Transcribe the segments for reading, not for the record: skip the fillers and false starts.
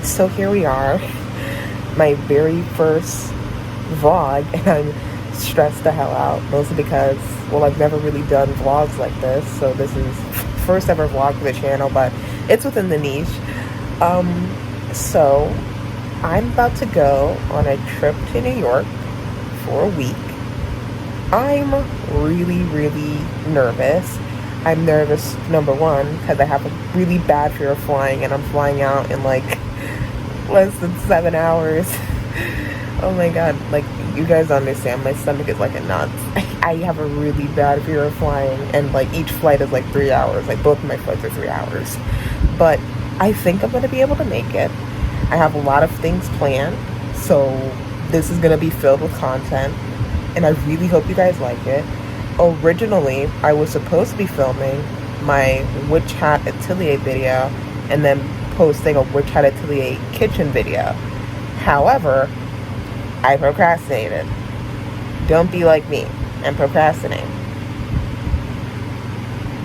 So here we are, my very first vlog, and I'm stressed the hell out, mostly because, well, I've never really done vlogs like this, so this is first ever vlog for the channel, but it's within the niche. So I'm about to go on a trip to New York for a week. I'm really nervous. I'm nervous, number one, because I have a really bad fear of flying, and I'm flying out in like less than 7 hours. Oh my god, like, you guys understand, my stomach is like a knot. I have a really bad fear of flying, and like each flight is like 3 hours. Like both of my flights are 3 hours. But I think I'm gonna be able to make it. I have a lot of things planned, so this is gonna be filled with content, and I really hope you guys like it. Originally, I was supposed to be filming my Witch Hat Atelier video and then posting a Witch Hat Atelier kitchen video. However, I procrastinated. Don't be like me and procrastinate.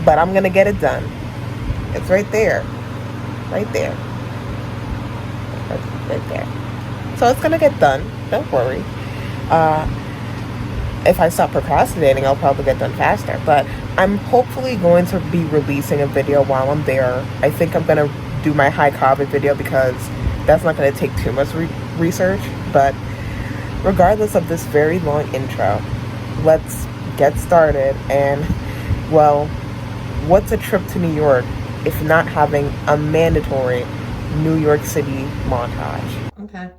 But I'm gonna get it done. It's right there. Right there. Right there. So it's gonna get done. Don't worry. If I stop procrastinating, I'll probably get done faster. But I'm hopefully going to be releasing a video while I'm there. I think I'm gonna do my high carbon video because that's not gonna take too much research. But regardless of this very long intro, let's get started. And, well, what's a trip to New York if not having a mandatory New York City montage? Okay.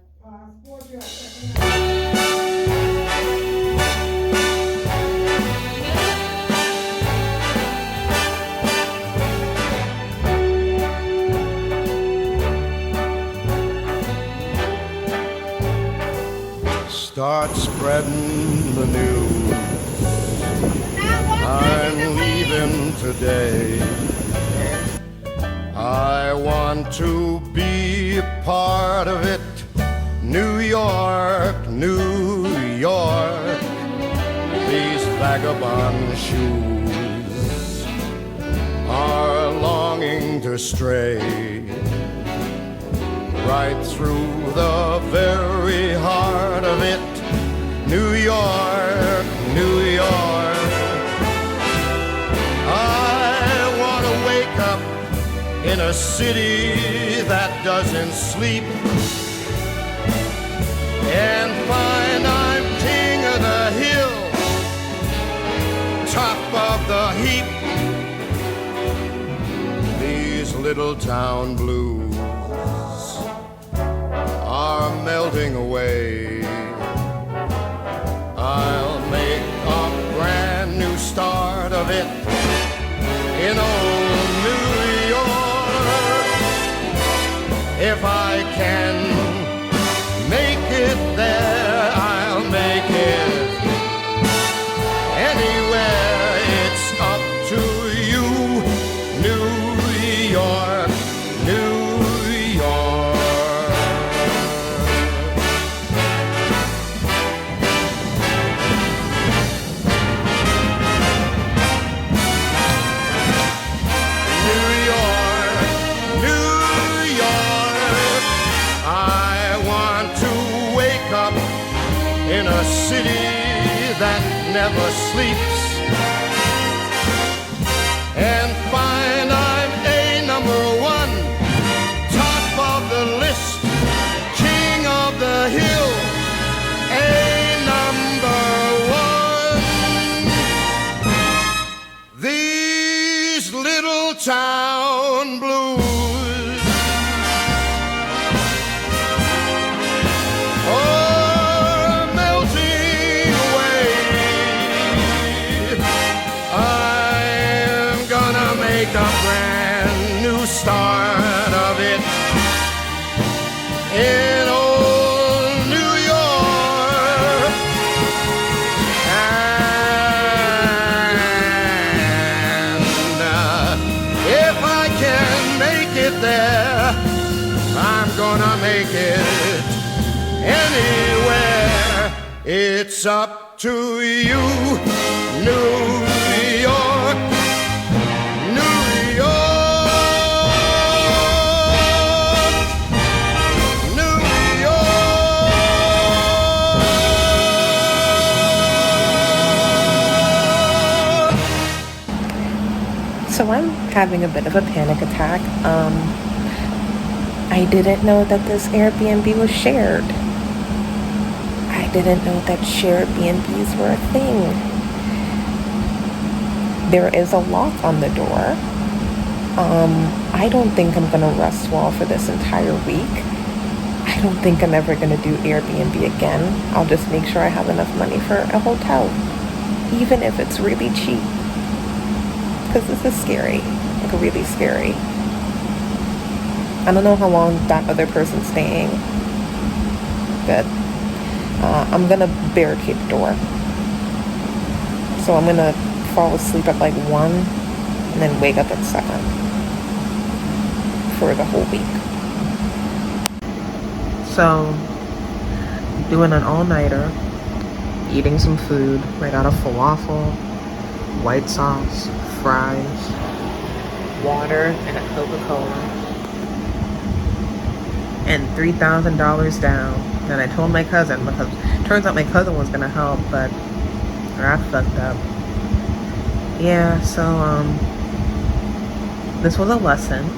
Start spreading the news. I'm leaving today. I want to be a part of it. New York, New York. These vagabond shoes are longing to stray right through the very heart of it. New York, New York. I want to wake up in a city that doesn't sleep and find I'm king of the hill, top of the heap. These little town blues are melting away. I'll make a brand new start of it in old New York. If I can make it there, I'll make it anywhere. It's up to you, New York, New York. In a city that never sleeps and find I'm a number one, top of the list, king of the hill, a number one. These little town blues a brand new start of it in old New York. And if I can make it there, I'm gonna make it anywhere. It's up to you, New York. New York. having a bit of a panic attack. I didn't know that this Airbnb was shared. I didn't know that shared Airbnbs were a thing. There is a lock on the door. I don't think I'm gonna rest well for this entire week. I don't think I'm ever gonna do Airbnb again. I'll just make sure I have enough money for a hotel, even if it's really cheap. Because this is scary, like really scary. I don't know how long that other person's staying, but I'm gonna barricade the door. So I'm gonna fall asleep at like 1 and then wake up at 7 for the whole week. So, doing an all-nighter, eating some food. I got a falafel, white sauce, fries, water, and a Coca-Cola. And $3,000 down. And I told my cousin, because it turns out my cousin was gonna help, but I fucked up. Yeah, so this was a lesson.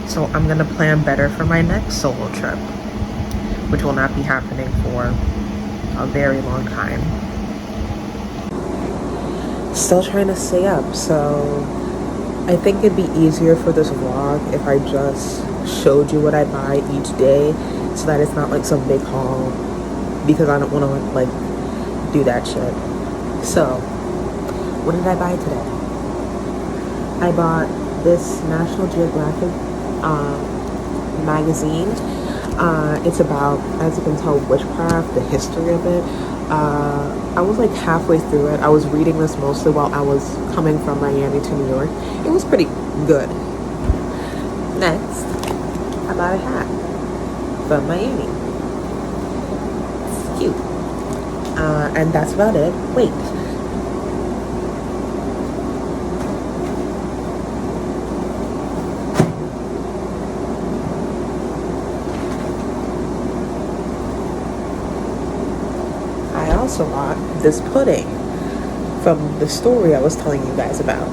So I'm gonna plan better for my next solo trip, which will not be happening for a very long time. Still trying to stay up, so I think it'd be easier for this vlog if I just showed you what I buy each day, so that it's not like some big haul, because I don't want to like do that shit. So what did I buy today? I bought this National Geographic magazine. It's about, as you can tell, witchcraft, the history of it. I was like halfway through it. I was reading this mostly while I was coming from Miami to New York. It was pretty good. Next, I bought a hat from Miami. It's cute. And that's about it. Wait. I also bought this pudding from the story I was telling you guys about.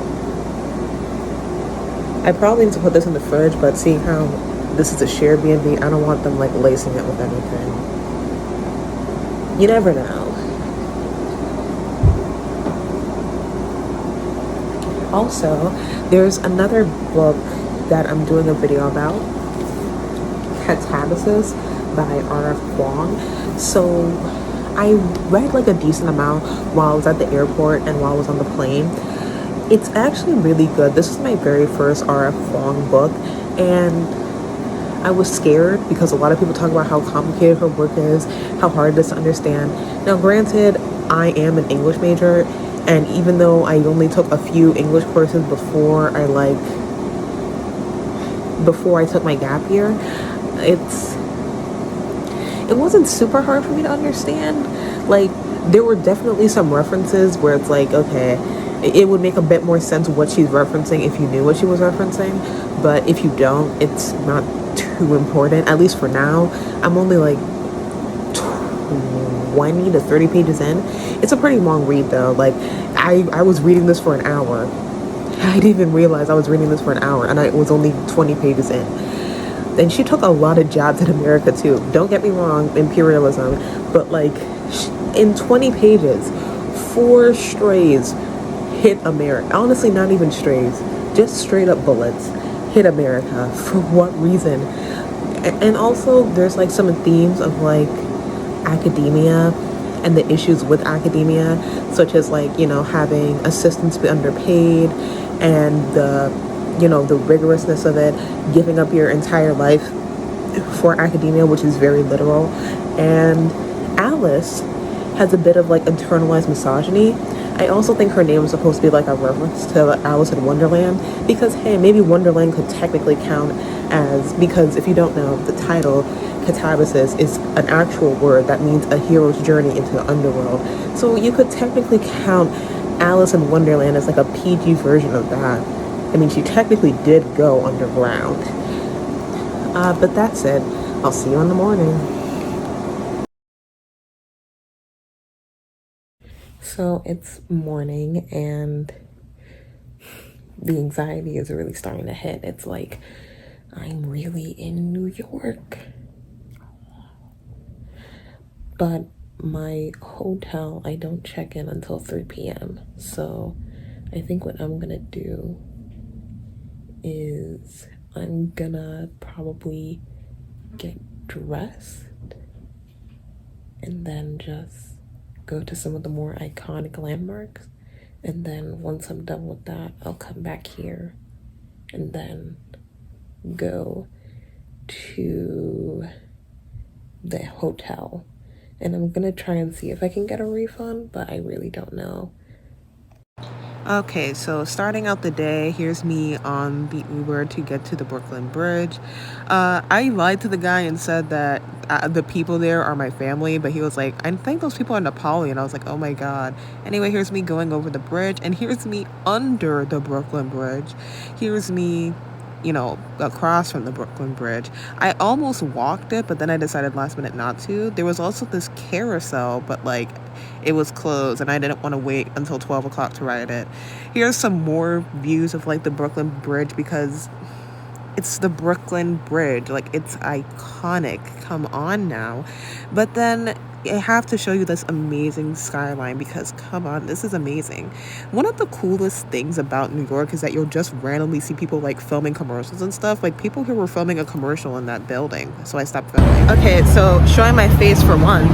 I probably need to put this in the fridge, but seeing how this is a shared B&B, I don't want them like lacing it with anything. You never know. Also, there's another book that I'm doing a video about, Catabasis by R.F. Kuang. So I read like a decent amount while I was at the airport and while I was on the plane. It's actually really good. This is my very first R.F. Kuang book, and I was scared because a lot of people talk about how complicated her work is, how hard it is to understand. Now, granted, I am an English major, and even though I only took a few English courses before I took my gap year, it wasn't super hard for me to understand. Like, there were definitely some references where it's like, okay, it would make a bit more sense what she's referencing if you knew what she was referencing, but if you don't, it's not too important, at least for now. I'm only like 20 to 30 pages in. It's a pretty long read though. Like, I was reading this for an hour. I didn't even realize I was reading this for an hour, and I was only 20 pages in. And she took a lot of jabs at America too. Don't get me wrong, imperialism, but like in 20 pages, 4 strays hit America. Honestly, not even strays, just straight up bullets hit America. For what reason? And also there's like some themes of like academia and the issues with academia, such as like, you know, having assistants be underpaid and the rigorousness of it, giving up your entire life for academia, which is very literal. And Alice has a bit of like internalized misogyny. I also think her name is supposed to be like a reference to Alice in Wonderland, because hey, maybe Wonderland could technically count as, because if you don't know, the title Catabasis is an actual word that means a hero's journey into the underworld. So you could technically count Alice in Wonderland as like a PG version of that. I mean, she technically did go underground. But that's it. I'll see you in the morning. So it's morning, and the anxiety is really starting to hit. It's like I'm really in New York. But my hotel, I don't check in until 3 p.m. So I think what I'm gonna do is I'm gonna probably get dressed and then just go to some of the more iconic landmarks. And then once I'm done with that, I'll come back here and then go to the hotel. And I'm gonna try and see if I can get a refund, but I really don't know. Okay, so starting out the day, here's me on the Uber to get to the Brooklyn Bridge. I lied to the guy and said that the people there are my family, but he was like, I think those people are Nepali, and I was like, oh my god. Anyway, here's me going over the bridge, and here's me under the Brooklyn Bridge. Here's me, across from the Brooklyn Bridge. I almost walked it, but then I decided last minute not to. There was also this carousel, but like it was closed and I didn't want to wait until 12 o'clock to ride it. Here's some more views of like the Brooklyn Bridge because it's the Brooklyn Bridge. Like, it's iconic. Come on now. But then I have to show you this amazing skyline because, come on, this is amazing. One of the coolest things about New York is that you'll just randomly see people, like, filming commercials and stuff. Like, people who were filming a commercial in that building. So I stopped filming. Okay, so showing my face for once.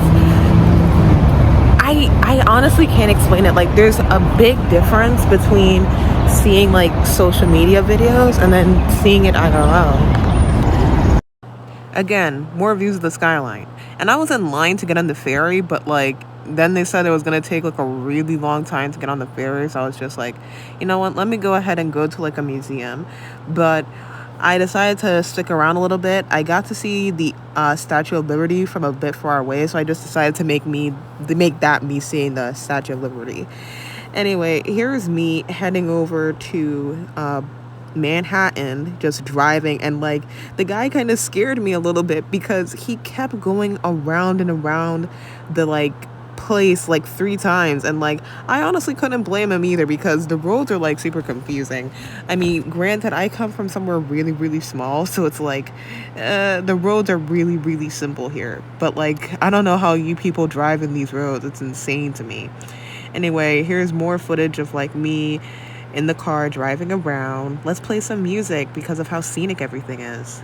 I honestly can't explain it. Like, there's a big difference between seeing like social media videos and then seeing it IRL. Again, more views of the skyline. And I was in line to get on the ferry, but like then they said it was gonna take like a really long time to get on the ferry. So I was just like, you know what, let me go ahead and go to like a museum. But I decided to stick around a little bit. I got to see the Statue of Liberty from a bit far away, so I just decided to make that me seeing the Statue of Liberty. Anyway, here's me heading over to Manhattan, just driving, and like the guy kind of scared me a little bit because he kept going around and around the like place like 3 times, and like I honestly couldn't blame him either because the roads are like super confusing. I mean, granted, I come from somewhere really, really small, so it's like the roads are really, really simple here, but like I don't know how you people drive in these roads. It's insane to me. Anyway, here's more footage of like me in the car driving around. Let's play some music because of how scenic everything is.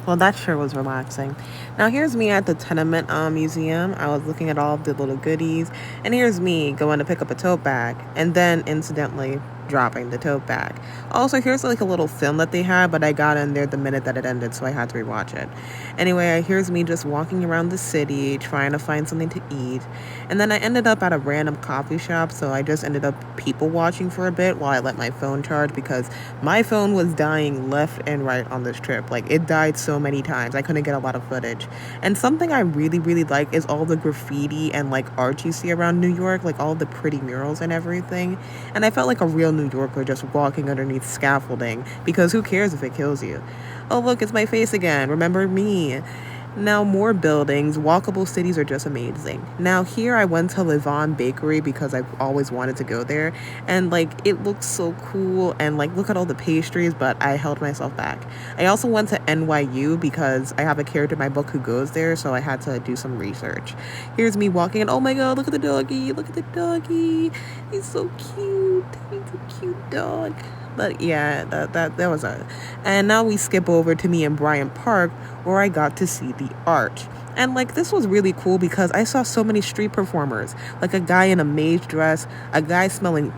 Well, that sure was relaxing. Now, here's me at the Tenement Museum. I was looking at all of the little goodies. And here's me going to pick up a tote bag. And then, incidentally, dropping the tote bag. Also, here's like a little film that they had, but I got in there the minute that it ended, so I had to rewatch it. Anyway, here's me just walking around the city, trying to find something to eat. And then I ended up at a random coffee shop, so I just ended up people watching for a bit while I let my phone charge because my phone was dying left and right on this trip. Like, it died so many times. I couldn't get a lot of footage. And something I really, really like is all the graffiti and like art you see around New York, like all the pretty murals and everything. And I felt like a real New Yorker just walking underneath scaffolding because who cares if it kills you? Oh, look, it's my face again. Remember me? Now, more buildings, walkable cities are just amazing. Now, here I went to Levon Bakery because I've always wanted to go there. And, like, it looks so cool. And, like, look at all the pastries, but I held myself back. I also went to NYU because I have a character in my book who goes there, so I had to do some research. Here's me walking, and oh my god, look at the doggy. Look at the doggy. He's so cute. He's a cute dog. But yeah, that was it. And now we skip over to me in Bryant Park, where I got to see the art. And like this was really cool because I saw so many street performers, like a guy in a mage dress, a guy selling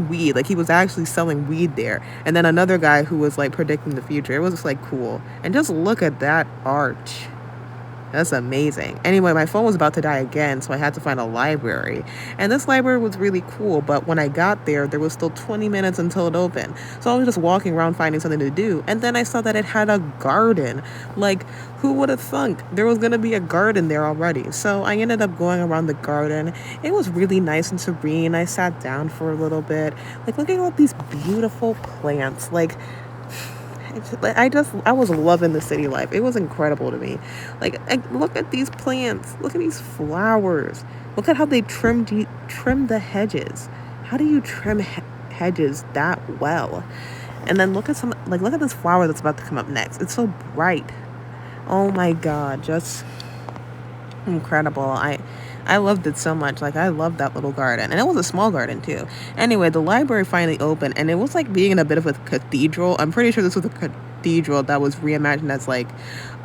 weed, like he was actually selling weed there, and then another guy who was like predicting the future. It was just like cool. And just look at that art. That's amazing. Anyway, my phone was about to die again, so I had to find a library. And this library was really cool, but when I got there was still 20 minutes until it opened. So I was just walking around finding something to do, and then I saw that it had a garden. Like, who would have thunk there was going to be a garden there already? So I ended up going around the garden. It was really nice and serene. I sat down for a little bit. Like, look at all these beautiful plants. Like, I was loving the city life. It was incredible to me. Like, look at these plants. Look at these flowers. Look at how they trim the hedges. How do you trim hedges that well? And then look at this flower that's about to come up next. It's so bright. Oh my god, just incredible. I loved it so much. Like, I loved that little garden. And it was a small garden, too. Anyway, the library finally opened, and it was like being in a bit of a cathedral. I'm pretty sure this was a cathedral that was reimagined as like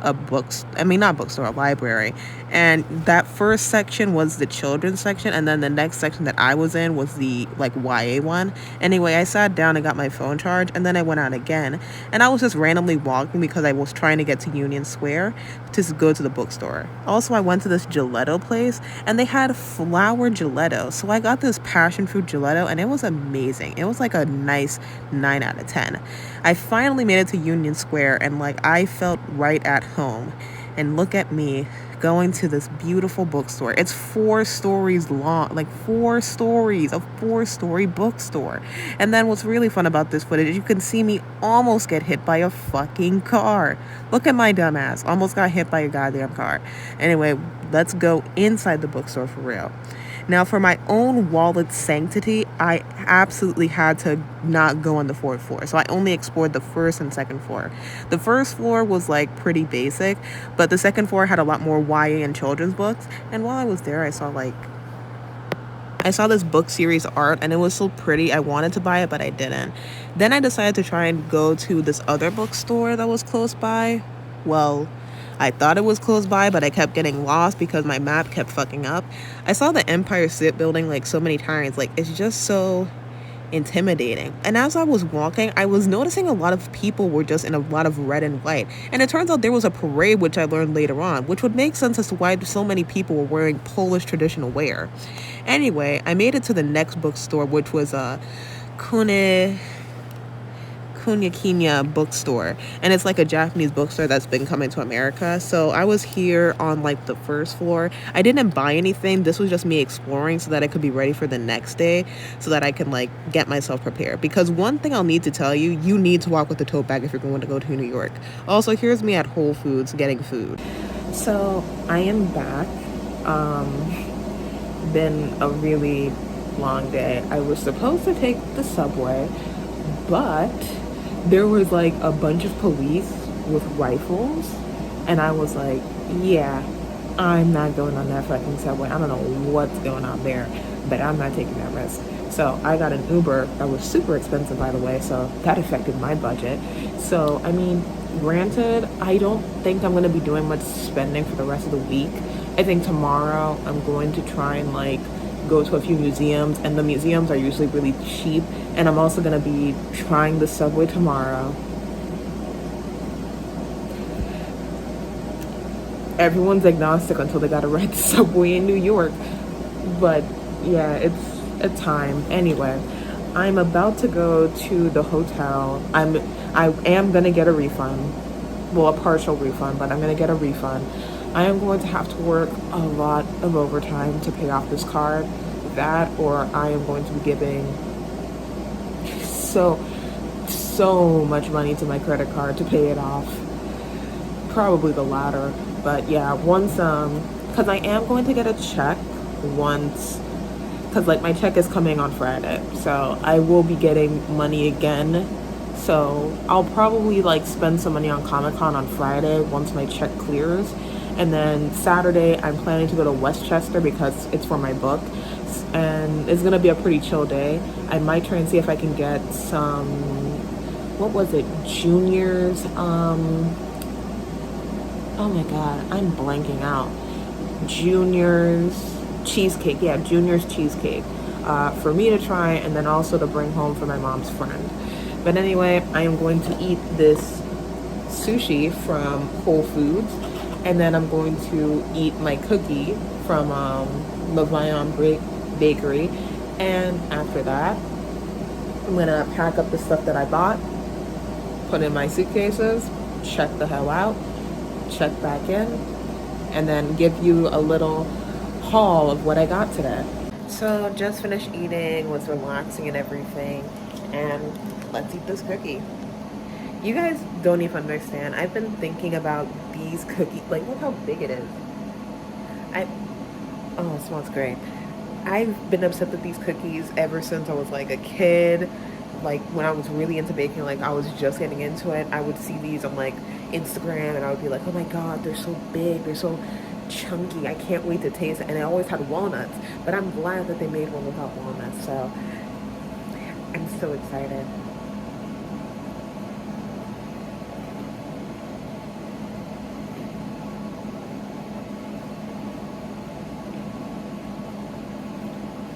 not bookstore, a library. And that first section was the children's section, and then the next section that I was in was the like YA one. Anyway, I sat down and got my phone charged, and then I went out again, and I was just randomly walking because I was trying to get to Union Square to go to the bookstore. Also, I went to this gelato place, and they had flower gelato, so I got this passion fruit gelato, and it was amazing. It was like a nice 9 out of 10. I finally made it to Union Square, and like I felt right at home. And look at me going to this beautiful bookstore. It's 4 stories long, like 4 stories, a 4-story bookstore. And then what's really fun about this footage is you can see me almost get hit by a fucking car. Look at my dumbass. Almost got hit by a goddamn car. Anyway, let's go inside the bookstore for real. Now, for my own wallet's sanctity, I absolutely had to not go on the 4th floor. So I only explored the 1st and 2nd floor. The 1st floor was like pretty basic, but the 2nd floor had a lot more YA and children's books. And while I was there, I saw this book series art, and it was so pretty. I wanted to buy it, but I didn't. Then I decided to try and go to this other bookstore that was close by. Well, I thought it was close by, but I kept getting lost because my map kept fucking up. I saw the Empire State Building like so many times. Like, it's just so intimidating. And as I was walking, I was noticing a lot of people were just in a lot of red and white. And it turns out there was a parade, which I learned later on, which would make sense as to why so many people were wearing Polish traditional wear. Anyway, I made it to the next bookstore, which was a Kunyakinya bookstore, and it's like a Japanese bookstore that's been coming to America. So I was here on like the 1st floor. I didn't buy anything. This was just me exploring so that I could be ready for the next day, so that I can like get myself prepared. Because one thing I'll need to tell you, you need to walk with a tote bag if you're going to go to New York. Also, here's me at Whole Foods getting food. So I am back. Been a really long day. I was supposed to take the subway, but there was like a bunch of police with rifles, and I was like, yeah, I'm not going on that fucking subway. I don't know what's going on there, but I'm not taking that risk. So I got an Uber that was super expensive, by the way, so that affected my budget. So, I mean, granted, I don't think I'm going to be doing much spending for the rest of the week. I think tomorrow I'm going to try and like go to a few museums, and the museums are usually really cheap. And I'm also going to be trying the subway tomorrow. Everyone's agnostic until they gotta ride the subway in New York. But yeah, it's a time. Anyway, I'm about to go to the hotel. I am gonna get a refund. Well, a partial refund, but I'm gonna get a refund. I am going to have to work a lot of overtime to pay off this card. That, or I am going to be giving so much money to my credit card to pay it off. probably the latter. But yeah, once because I am going to get a check once, because like my check is coming on Friday, so I will be getting money again. So I'll probably like spend some money on Comic-Con on Friday once my check clears. And then Saturday I'm planning to go to Westchester because it's for my book, and it's gonna be a pretty chill day. I might try and see if I can get some, what was it, Junior's, oh my god, I'm blanking out. Junior's cheesecake, yeah, Junior's cheesecake, for me to try, and then also to bring home for my mom's friend. But anyway, I am going to eat this sushi from Whole Foods, and then I'm going to eat my cookie from Levion Bakery, and after that, I'm gonna pack up the stuff that I bought, put in my suitcases, check the hell out, check back in, and then give you a little haul of what I got today. So just finished eating, was relaxing and everything, and let's eat this cookie. You guys don't even understand. I've been thinking about these cookies. Like, look how big it is. Oh, it smells great. I've been obsessed with these cookies ever since I was like a kid. Like when I was really into baking, like I was just getting into it, I would see these on like Instagram and I would be like, oh my god, they're so big, they're so chunky, I can't wait to taste it. And I always had walnuts, but I'm glad that they made one without walnuts, so I'm so excited.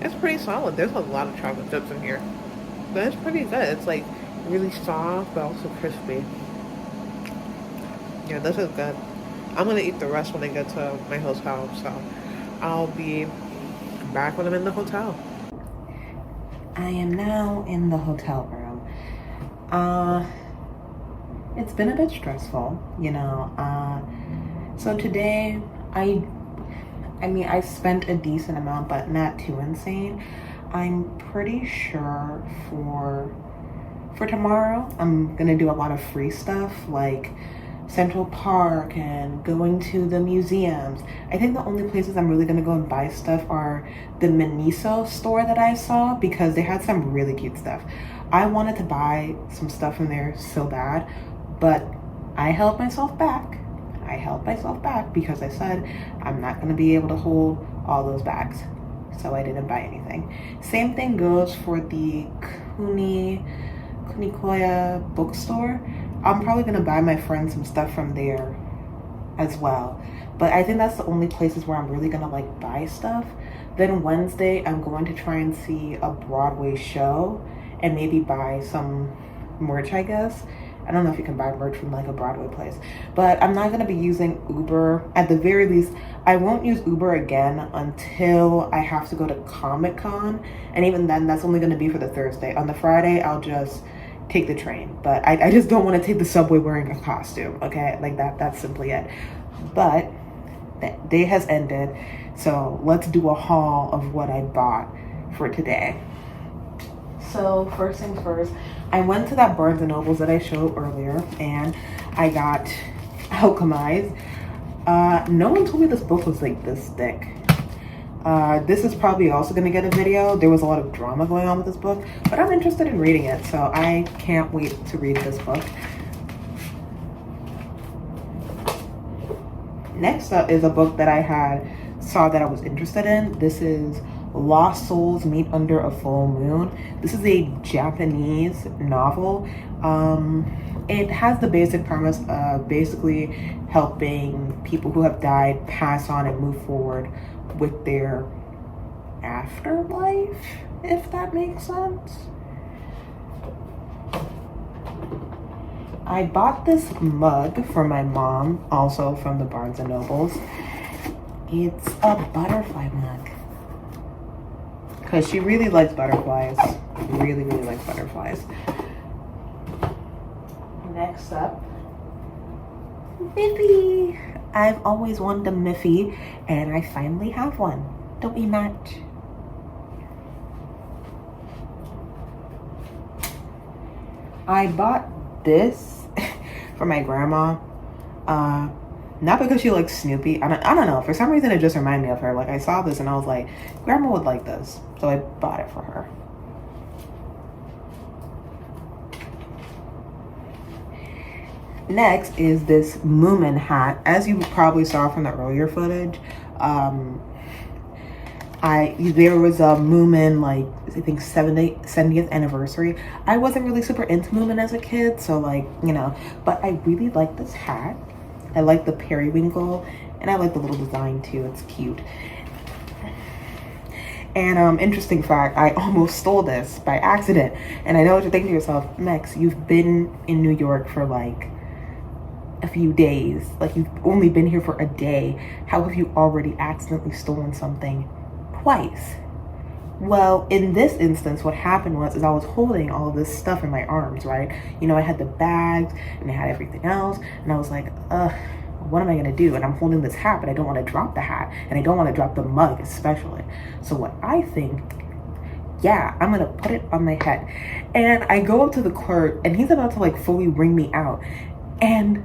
It's pretty solid. There's a lot of chocolate chips in here, but it's pretty good. It's like really soft but also crispy. Yeah, this is good. I'm gonna eat the rest when I get to my hotel, so I'll be back when I'm in the hotel. I am now in the hotel room. It's been a bit stressful, you know. So today I mean, I spent a decent amount, but not too insane. I'm pretty sure for tomorrow, I'm gonna do a lot of free stuff, like Central Park and going to the museums. I think the only places I'm really gonna go and buy stuff are the Miniso store that I saw, because they had some really cute stuff. I wanted to buy some stuff from there so bad, but I held myself back. Because I said I'm not going to be able to hold all those bags, so I didn't buy anything. Same thing goes for the Kunikoya bookstore. I'm probably going to buy my friend some stuff from there as well, but I think that's the only places where I'm really going to like buy stuff. Then Wednesday I'm going to try and see a Broadway show and maybe buy some merch, I guess. I don't know if you can buy merch from like a Broadway place, but I'm not going to be using Uber. At the very least, I won't use Uber again until I have to go to Comic-Con. And even then, that's only going to be for the Thursday. On the Friday, I'll just take the train. But I just don't want to take the subway wearing a costume, okay? Like that's simply it. But that day has ended, so let's do a haul of what I bought for today. So first things first, I went to that Barnes & Nobles that I showed earlier, and I got Alchemized. No one told me this book was like this thick. This is probably also going to get a video. There was a lot of drama going on with this book, but I'm interested in reading it, so I can't wait to read this book. Next up is a book that I saw that I was interested in. This is Lost Souls Meet Under a Full Moon. This is a Japanese novel. It has the basic premise of basically helping people who have died pass on and move forward with their afterlife, if that makes sense. I bought this mug for my mom, also from the Barnes & Nobles. It's a butterfly mug, because she really likes butterflies. Really likes butterflies. Next up, Miffy. I've always wanted a Miffy, and I finally have one. Don't we match? I bought this for my grandma. Not because she likes Snoopy. I don't know. For some reason, it just reminded me of her. Like, I saw this and I was like, Grandma would like this. So I bought it for her. Next is this Moomin hat. As you probably saw from the earlier footage, there was a Moomin, like, I think 70th anniversary. I wasn't really super into Moomin as a kid, so, like, you know, but I really like this hat. I like the periwinkle, and I like the little design too. It's cute. And interesting fact, I almost stole this by accident. And I know what you're thinking to yourself, Mex, you've been in New York for like a few days. Like, you've only been here for a day. How have you already accidentally stolen something twice? Well, in this instance, what happened was I was holding all of this stuff in my arms, right? You know, I had the bags and I had everything else, and I was like, what am I gonna do? And I'm holding this hat, but I don't want to drop the hat, and I don't want to drop the mug especially. So what I think, yeah, I'm gonna put it on my head. And I go up to the clerk, and he's about to like fully ring me out, and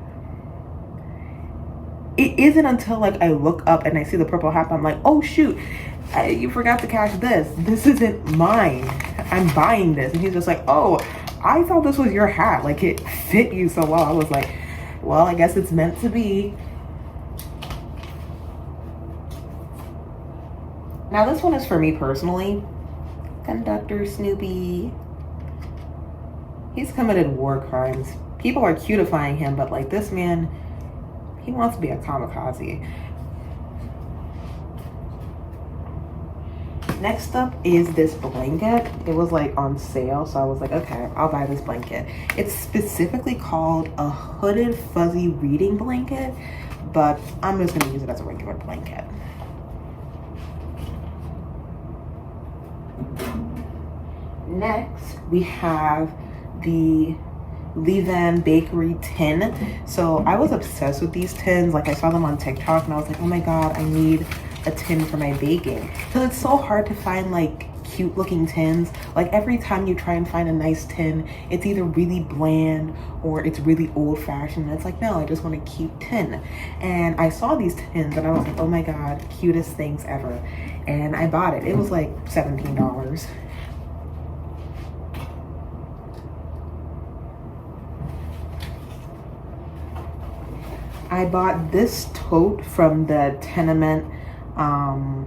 it isn't until like I look up and I see the purple hat, I'm like, oh shoot, you forgot to catch this. This isn't mine. I'm buying this. And he's just like, oh, I thought this was your hat. Like, it fit you so well. I was like, well, I guess it's meant to be. Now, this one is for me personally. Conductor Snoopy. He's committed war crimes. People are cutifying him, but like, this man, he wants to be a kamikaze. Next up is this blanket. It was like on sale, so I was like, okay, I'll buy this blanket. It's specifically called a hooded fuzzy reading blanket, but I'm just gonna use it as a regular blanket. Next, we have the Levan Bakery tin. So I was obsessed with these tins. Like, I saw them on TikTok and I was like, oh my god, I need a tin for my baking, because it's so hard to find like cute looking tins. Like, every time you try and find a nice tin, it's either really bland or it's really old-fashioned, and it's like, no, I just want a cute tin. And I saw these tins and I was like, oh my god, cutest things ever, and I bought it. It was like $17. I bought this tote from the Tenement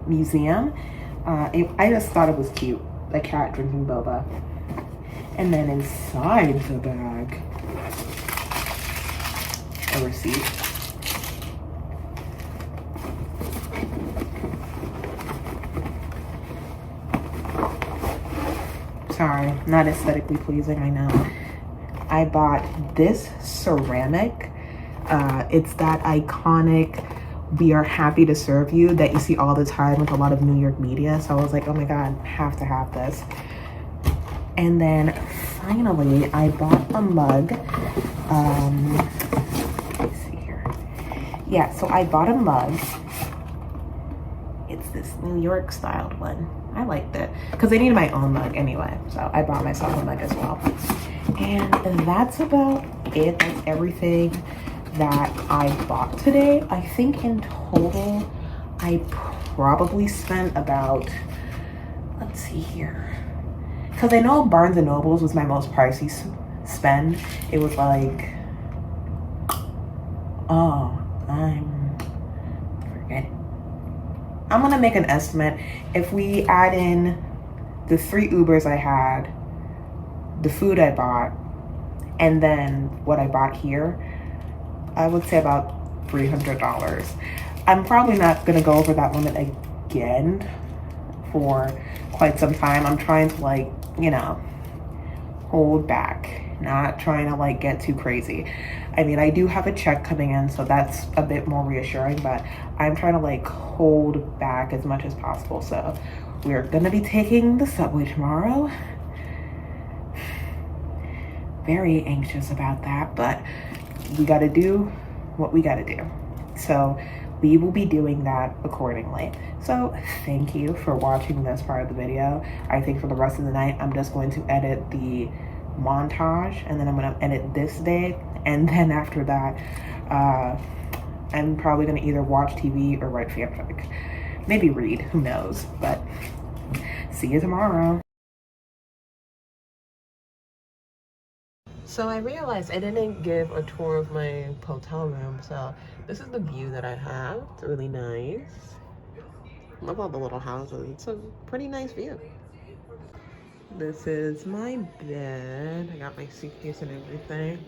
museum. I just thought it was cute, the cat drinking boba. And then inside the bag, a receipt. Sorry, not aesthetically pleasing, I know. I bought this ceramic. It's that iconic "we are happy to serve you" that you see all the time with a lot of New York media. So I was like, oh my god, have to have this. And then finally, I bought a mug. Let's see here. Yeah, so I bought a mug. It's this New York styled one. I liked it because I needed my own mug anyway. So I bought myself a mug as well. And that's about it. That's everything that I bought today. I think in total, I probably spent about, let's see here, because I know Barnes & Noble's was my most pricey spend. It was like, oh, I'm forgetting. I'm gonna make an estimate. If we add in the 3 Ubers I had, the food I bought, and then what I bought here, I would say about $300. I'm probably not gonna go over that limit again for quite some time. I'm trying to, like, you know, hold back, not trying to like get too crazy. I mean, I do have a check coming in, so that's a bit more reassuring, but I'm trying to like hold back as much as possible. So we're gonna be taking the subway tomorrow. Very anxious about that, but we got to do what we got to do. So we will be doing that accordingly. So thank you for watching this part of the video. I think for the rest of the night, I'm just going to edit the montage, and then I'm gonna edit this day, and then after that, I'm probably gonna either watch TV or write fanfic. Maybe read, who knows, but see you tomorrow. So I realized I didn't give a tour of my hotel room, so this is the view that I have. It's really nice. Love all the little houses. It's a pretty nice view. This is my bed. I got my suitcase and everything.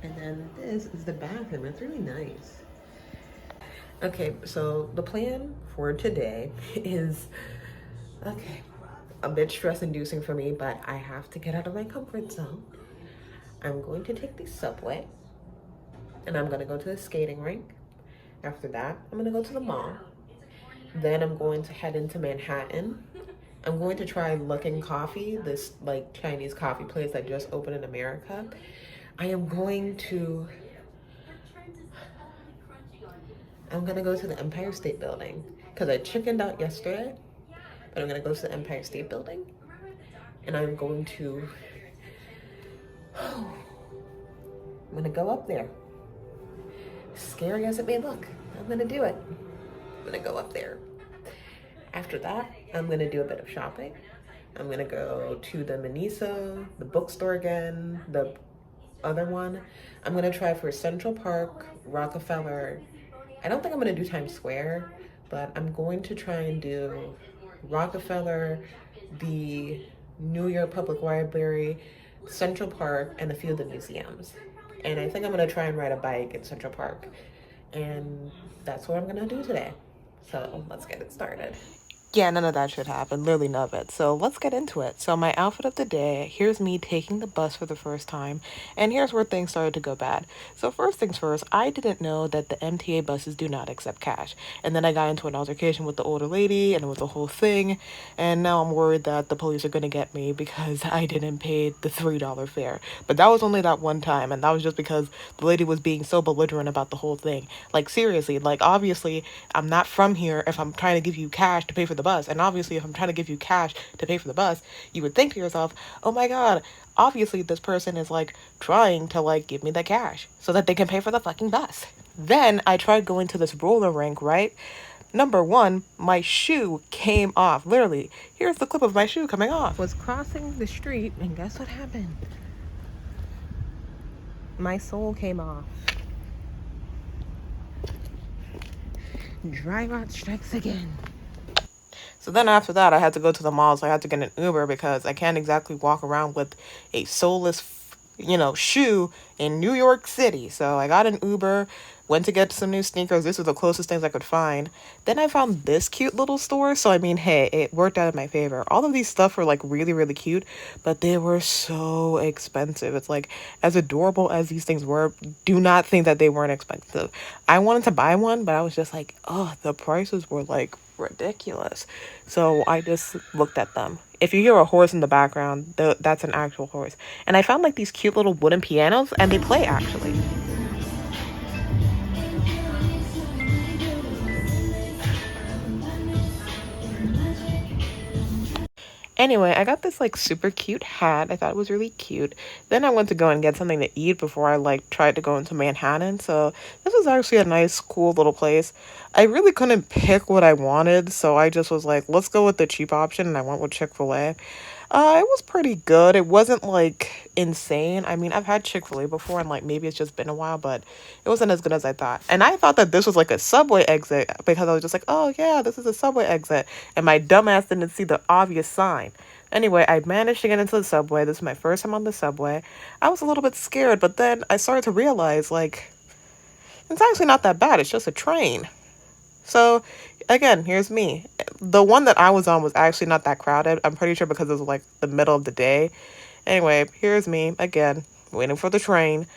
And then this is the bathroom. It's really nice. Okay, so the plan for today is, okay, a bit stress inducing for me, but I have to get out of my comfort zone. I'm going to take the subway and I'm gonna go to the skating rink. After that, I'm gonna go to the mall. Then I'm going to head into Manhattan. I'm going to try Looking Coffee, this like Chinese coffee place that just opened in America. I'm gonna go to the Empire State Building because I chickened out yesterday, but I'm gonna go to the Empire State Building and I'm gonna go up there. Scary as it may look, I'm gonna do it. I'm gonna go up there. After that, I'm gonna do a bit of shopping. I'm gonna go to the Miniso, the bookstore again, the other one. I'm gonna try for Central Park, Rockefeller. I don't think I'm gonna do Times Square, but I'm going to try and do Rockefeller, the New York Public Library, Central Park, and a few of the museums. And I think I'm gonna try and ride a bike in Central Park. And that's what I'm gonna do today. So let's get it started. Yeah, none of that should happen. Literally none of it. So let's get into it. So my outfit of the day, here's me taking the bus for the first time. And here's where things started to go bad. So first things first, I didn't know that the MTA buses do not accept cash. And then I got into an altercation with the older lady and it was a whole thing. And now I'm worried that the police are going to get me because I didn't pay the $3 fare. But that was only that one time. And that was just because the lady was being so belligerent about the whole thing. Like seriously, like obviously I'm not from here if I'm trying to give you cash to pay for the bus. And obviously, if I'm trying to give you cash to pay for the bus, you would think to yourself, oh my God, obviously this person is like trying to like give me the cash so that they can pay for the fucking bus. Then I tried going to this roller rink, right? Number one, my shoe came off. Literally, here's the clip of my shoe coming off. Was crossing the street, and guess what happened? My sole came off. Drive out strikes again. So then after that, I had to go to the mall. So I had to get an Uber because I can't exactly walk around with a soulless, shoe in New York City. So I got an Uber, went to get some new sneakers. This was the closest things I could find. Then I found this cute little store. So I mean, hey, it worked out in my favor. All of these stuff were like really, really cute, but they were so expensive. It's like, as adorable as these things were, do not think that they weren't expensive. I wanted to buy one, but I was just like, oh, the prices were like ridiculous. So I just looked at them. If you hear a horse in the background, that's an actual horse. And I found like these cute little wooden pianos and they play actually. Anyway, I got this like super cute hat. I thought it was really cute. Then I went to go and get something to eat before I like tried to go into Manhattan. So this was actually a nice, cool little place. I really couldn't pick what I wanted, so I just was like, let's go with the cheap option, and I went with Chick-fil-A. It was pretty good. It wasn't like insane. I mean, I've had Chick-fil-A before and like maybe it's just been a while, but it wasn't as good as I thought. And I thought that this was like a subway exit because I was just like, oh yeah, this is a subway exit. And my dumbass didn't see the obvious sign. Anyway, I managed to get into the subway. This is my first time on the subway. I was a little bit scared, but then I started to realize like, it's actually not that bad. It's just a train. So, again, here's me. The one that I was on was actually not that crowded. I'm pretty sure because it was like the middle of the day. Anyway, here's me again, waiting for the train.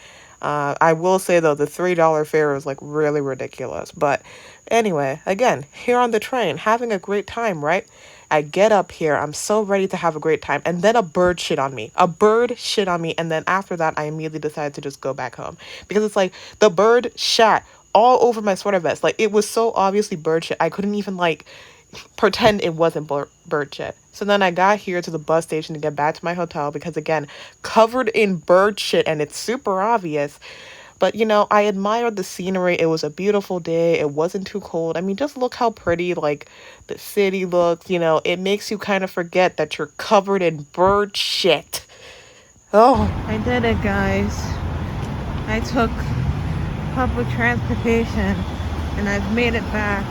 I will say though, the $3 fare was like really ridiculous. But anyway, again, here on the train, having a great time, right? I get up here, I'm so ready to have a great time, and then a bird shit on me. A bird shit on me, and then after that, I immediately decided to just go back home. Because it's like, the bird shat all over my sweater vest. Like, it was so obviously bird shit. I couldn't even, like, pretend it wasn't bird shit. So then I got here to the bus station to get back to my hotel because, again, covered in bird shit and it's super obvious. But, I admired the scenery. It was a beautiful day. It wasn't too cold. I mean, just look how pretty, like, the city looks. It makes you kind of forget that you're covered in bird shit. Oh. I did it, guys. I took public transportation and I've made it back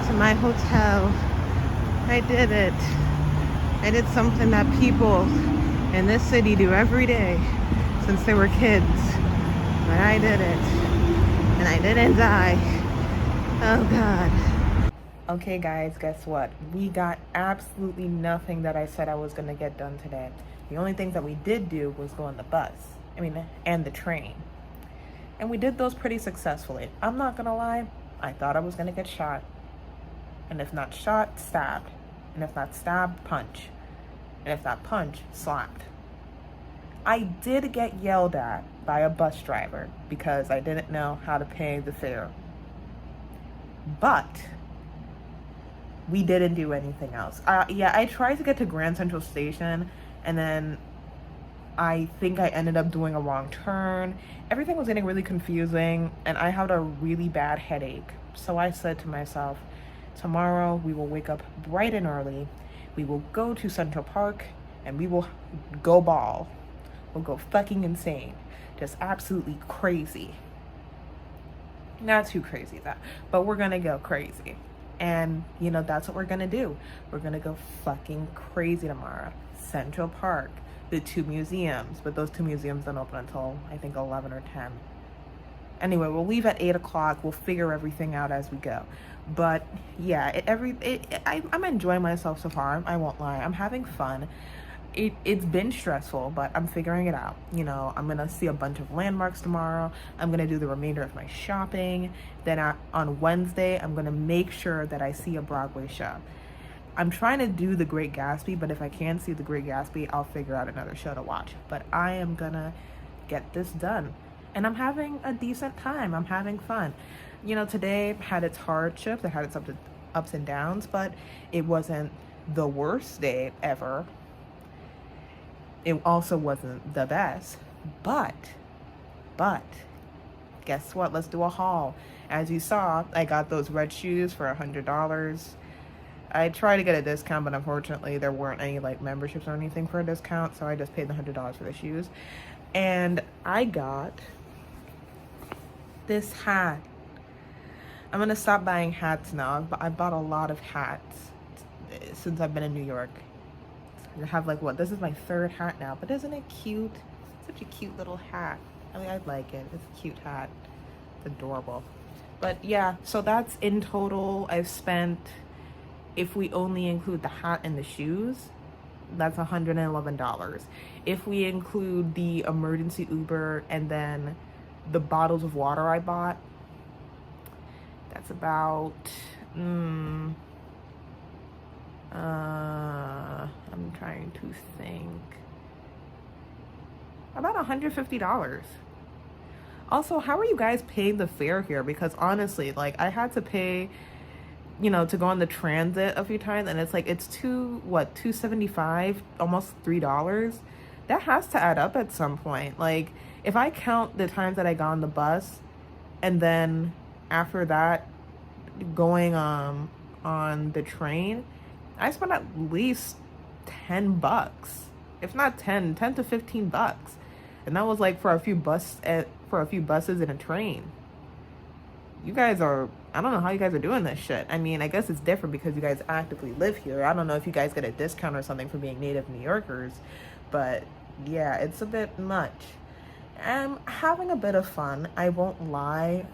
to my hotel. I did it. I did something that people in this city do every day since they were kids. But I did it. And I didn't die. Oh, God. Okay, guys, guess what? We got absolutely nothing that I said I was going to get done today. The only things that we did do was go on the bus. And the train. And we did those pretty successfully. I'm not going to lie. I thought I was going to get shot. And if not shot, stabbed. And if not stabbed, punch. And if not punch, slapped. I did get yelled at by a bus driver because I didn't know how to pay the fare. But we didn't do anything else. I tried to get to Grand Central Station, and then I think I ended up doing a wrong turn. Everything was getting really confusing, and I had a really bad headache. So I said to myself, tomorrow we will wake up bright and early. We will go to Central Park, and we will go ball. We'll go fucking insane. Just absolutely crazy. Not too crazy, though, but we're gonna go crazy. And, that's what we're gonna do. We're gonna go fucking crazy tomorrow. Central Park, the 2 museums, but those 2 museums don't open until, I think, 11 or 10. Anyway, we'll leave at 8 o'clock. We'll figure everything out as we go. But, yeah, I'm enjoying myself so far. I won't lie. I'm having fun. It's been stressful, but I'm figuring it out. I'm going to see a bunch of landmarks tomorrow. I'm going to do the remainder of my shopping. Then on Wednesday, I'm going to make sure that I see a Broadway show. I'm trying to do The Great Gatsby, but if I can't see The Great Gatsby, I'll figure out another show to watch. But I am going to get this done. And I'm having a decent time. I'm having fun. Today had its hardships. It had its ups and downs, but it wasn't the worst day ever. It also wasn't the best, but, guess what? Let's do a haul. As you saw, I got those red shoes for $100. I tried to get a discount, but unfortunately there weren't any memberships or anything for a discount, so I just paid the $100 for the shoes. And I got this hat. I'm gonna stop buying hats now. I bought a lot of hats since I've been in New York. I have this is my 3rd hat now, but isn't it cute? Such a cute little hat. I like it. It's a cute hat. It's adorable. But yeah, so that's in total. I've spent, if we only include the hat and the shoes, that's $111. If we include the emergency Uber and then the bottles of water I bought, that's about I'm trying to think. About $150. Also, how are you guys paying the fare here? Because honestly, I had to pay, to go on the transit a few times, and it's $2.75, almost $3. That has to add up at some point. If I count the times that I got on the bus, and then after that going on the train, I spent at least $10, if not 10 to $15, and that was for a few buses and a train. You guys are, I don't know how you guys are doing this shit. I mean, I guess it's different because you guys actively live here. I don't know if you guys get a discount or something for being native New Yorkers, but yeah, it's a bit much. I'm having a bit of fun. I won't lie.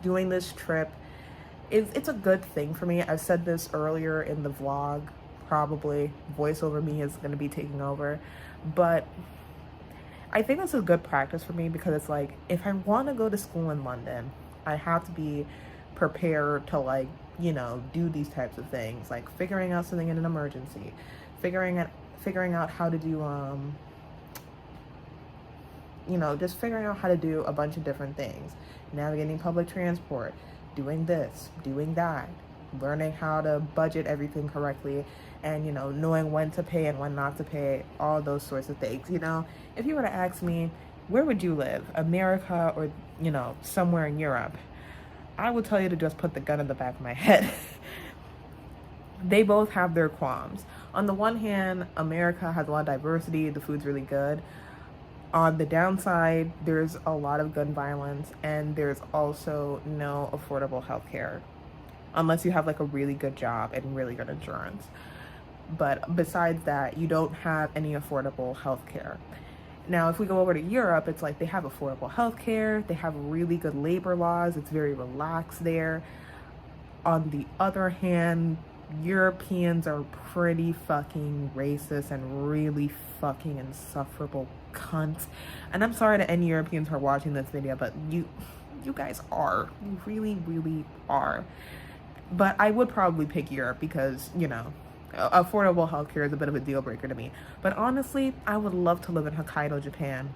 Doing this trip, it's a good thing for me. I've said this earlier in the vlog, probably. Voiceover me is going to be taking over. But I think it's a good practice for me because it's if I want to go to school in London, I have to be prepared to do these types of things, figuring out something in an emergency, figuring out how to do just figuring out how to do a bunch of different things, navigating public transport, doing this, doing that, learning how to budget everything correctly, and knowing when to pay and when not to pay, all those sorts of things. If you were to ask me, where would you live, America or somewhere in Europe, I would tell you to just put the gun in the back of my head. They both have their qualms. On the one hand, America has a lot of diversity, the food's really good. On the downside, there's a lot of gun violence, and there's also no affordable health care, unless you have like a really good job and really good insurance. But besides that, you don't have any affordable health care. Now, if we go over to Europe, it's like they have affordable health care, they have really good labor laws, it's very relaxed there. On the other hand, Europeans are pretty fucking racist and really fucking insufferable cunts. And I'm sorry to any Europeans who are watching this video, but you guys are. You really, really are. But I would probably pick Europe because, affordable healthcare is a bit of a deal breaker to me. But honestly, I would love to live in Hokkaido, Japan.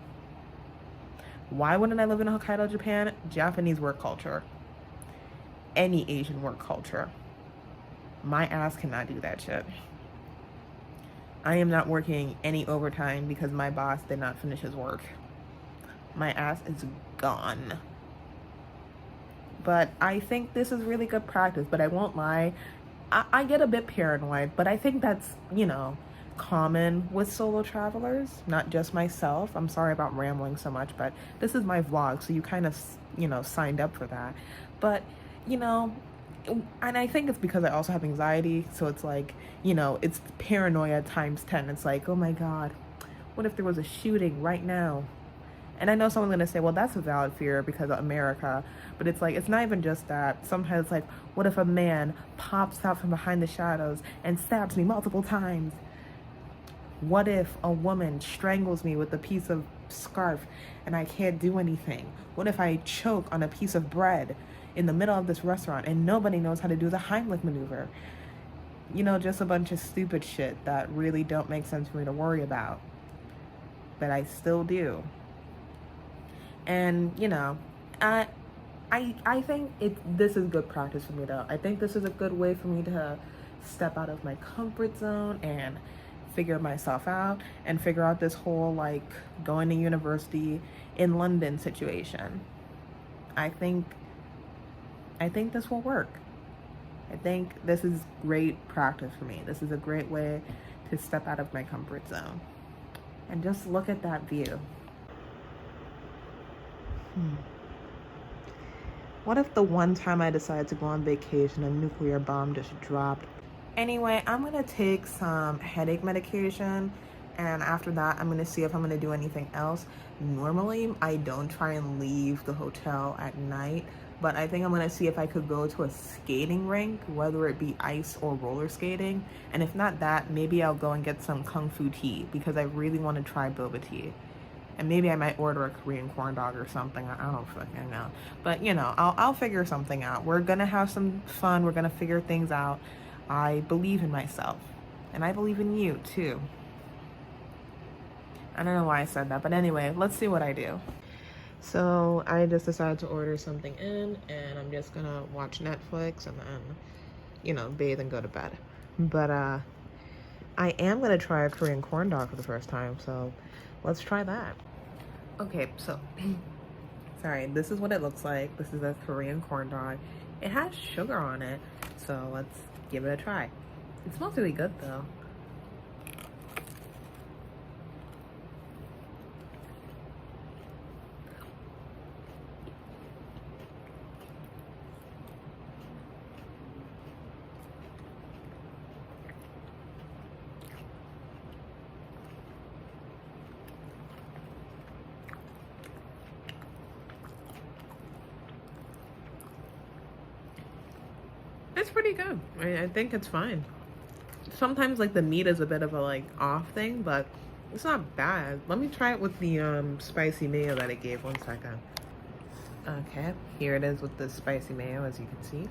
Why wouldn't I live in Hokkaido, Japan? Japanese work culture. Any Asian work culture. My ass cannot do that shit. I am not working any overtime because my boss did not finish his work. My ass is gone. But I think this is really good practice, but I won't lie. I get a bit paranoid, but I think that's, common with solo travelers, not just myself. I'm sorry about rambling so much, but this is my vlog, so you kind of, signed up for that. But, and I think it's because I also have anxiety, so it's like, it's paranoia times 10. It's like, oh my God, what if there was a shooting right now? And I know someone's gonna say, well, that's a valid fear because of America, but it's like, it's not even just that. Sometimes it's like, what if a man pops out from behind the shadows and stabs me multiple times? What if a woman strangles me with a piece of scarf and I can't do anything? What if I choke on a piece of bread in the middle of this restaurant and nobody knows how to do the Heimlich maneuver? Just a bunch of stupid shit that really don't make sense for me to worry about, but I still do. And I think this is good practice for me though. I think this is a good way for me to step out of my comfort zone and figure myself out and figure out this whole like going to university in London situation. I think this will work. I think this is great practice for me. This is a great way to step out of my comfort zone. And just look at that view. What if the one time I decided to go on vacation, a nuclear bomb just dropped? Anyway, I'm gonna take some headache medication, and after that, I'm gonna see if I'm gonna do anything else. Normally, I don't try and leave the hotel at night, but I think I'm gonna see if I could go to a skating rink, whether it be ice or roller skating. And if not that, maybe I'll go and get some kung fu tea because I really want to try boba tea. And maybe I might order a Korean corn dog or something. I don't fucking know. But I'll figure something out. We're gonna have some fun. We're gonna figure things out. I believe in myself. And I believe in you too. I don't know why I said that, but anyway, let's see what I do. So I just decided to order something in, and I'm just gonna watch Netflix and then, bathe and go to bed. But I am gonna try a Korean corn dog for the first time, so let's try that. Okay, so sorry, this is what it looks like. This is a Korean corn dog. It has sugar on it, so let's give it a try. It smells really good though. It's pretty good. I think it's fine. Sometimes like the meat is a bit of a like off thing, but it's not bad. Let me try it with the spicy mayo that it gave. 1 second. Okay, here it is with the spicy mayo, as you can see.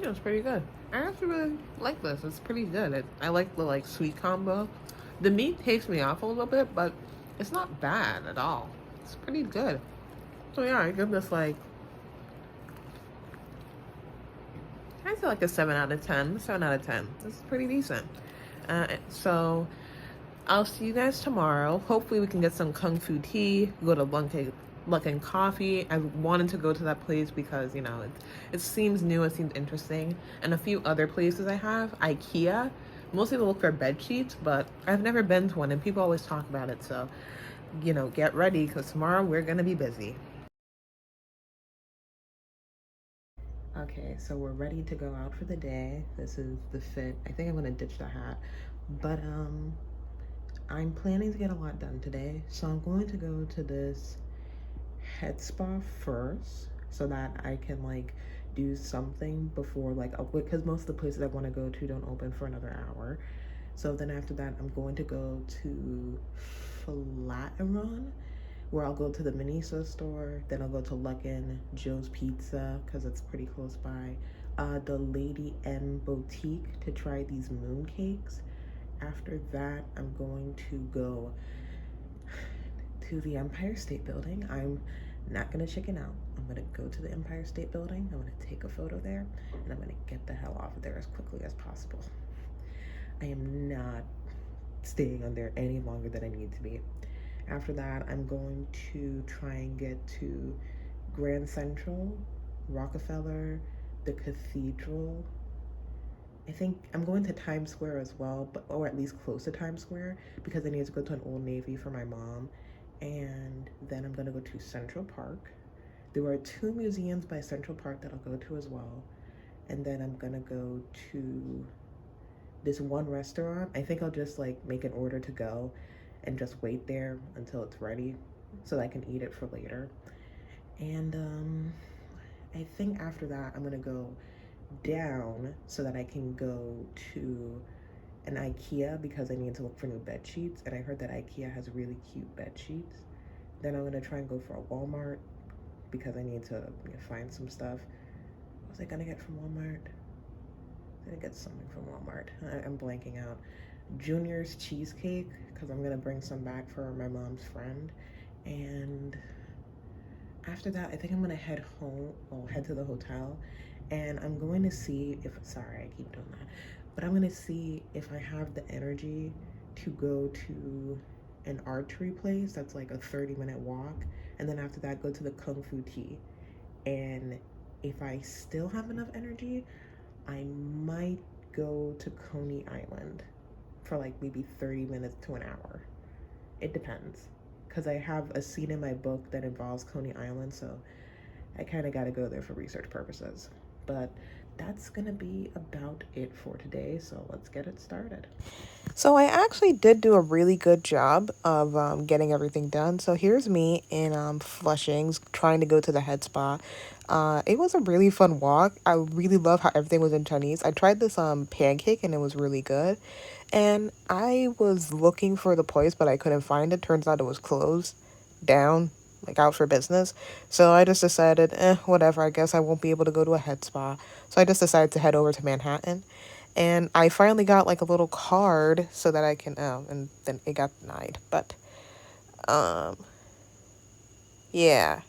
Yeah, it's pretty good. I actually really like this. It's pretty good. I like the like sweet combo. The meat takes me off a little bit, but it's not bad at all. It's pretty good. So yeah, I give this like I feel like a 7 out of 10. 7 out of 10. This is pretty decent. So I'll see you guys tomorrow. Hopefully we can get some kung fu tea. Go to Luck and Coffee. I wanted to go to that place because it seems new. It seems interesting. And a few other places I have. IKEA. Mostly to look for bed sheets, but I've never been to one, and people always talk about it. So get ready because tomorrow we're gonna be busy. Okay, so we're ready to go out for the day. This is the fit. I think I'm gonna ditch the hat, but I'm planning to get a lot done today. So I'm going to go to this head spa first, so that I can like do something before because most of the places I want to go to don't open for another hour. So then after that, I'm going to go to Flatiron, where I'll go to the Miniso store. Then I'll go to Luckin, Joe's Pizza, because it's pretty close by. The Lady M Boutique to try these moon cakes. After that, I'm going to go to the Empire State Building. I'm not gonna chicken out. I'm gonna go to the Empire State Building. I'm gonna take a photo there, and I'm gonna get the hell off of there as quickly as possible. I am not staying on there any longer than I need to be. After that, I'm going to try and get to Grand Central, Rockefeller, the Cathedral. I think I'm going to Times Square as well, or at least close to Times Square, because I need to go to an Old Navy for my mom. And then I'm gonna go to Central Park. There are 2 museums by Central Park that I'll go to as well. And then I'm gonna go to this one restaurant. I think I'll just like make an order to go and just wait there until it's ready so that I can eat it for later. And I think after that I'm gonna go down so that I can go to an IKEA because I need to look for new bed sheets, and I heard that IKEA has really cute bed sheets. Then I'm gonna try and go for a Walmart because I need to find some stuff. What was I gonna get from Walmart? I didn't get something from Walmart. I'm blanking out. Junior's cheesecake because I'm gonna bring some back for my mom's friend. And after that, I think I'm gonna head home, head to the hotel, and I'm going to see if, sorry, I keep doing that, but I'm gonna see if I have the energy to go to an archery place that's like a 30-minute walk, and then after that, go to the Kung Fu Tea. And if I still have enough energy, I might go to Coney Island for like maybe 30 minutes to an hour. It depends, because I have a scene in my book that involves Coney Island, so I kind of got to go there for research purposes. But that's gonna be about it for today, so let's get it started. So I actually did do a really good job of getting everything done. So here's me in Flushing trying to go to the head spa. It was a really fun walk. I really love how everything was in Chinese. I tried this pancake and it was really good. And I was looking for the place, but I couldn't find it. Turns out it was closed down, like out for business. So I just decided, whatever, I guess I won't be able to go to a head spa. So I just decided to head over to Manhattan. And I finally got like a little card so that I can, and then it got denied. But, yeah.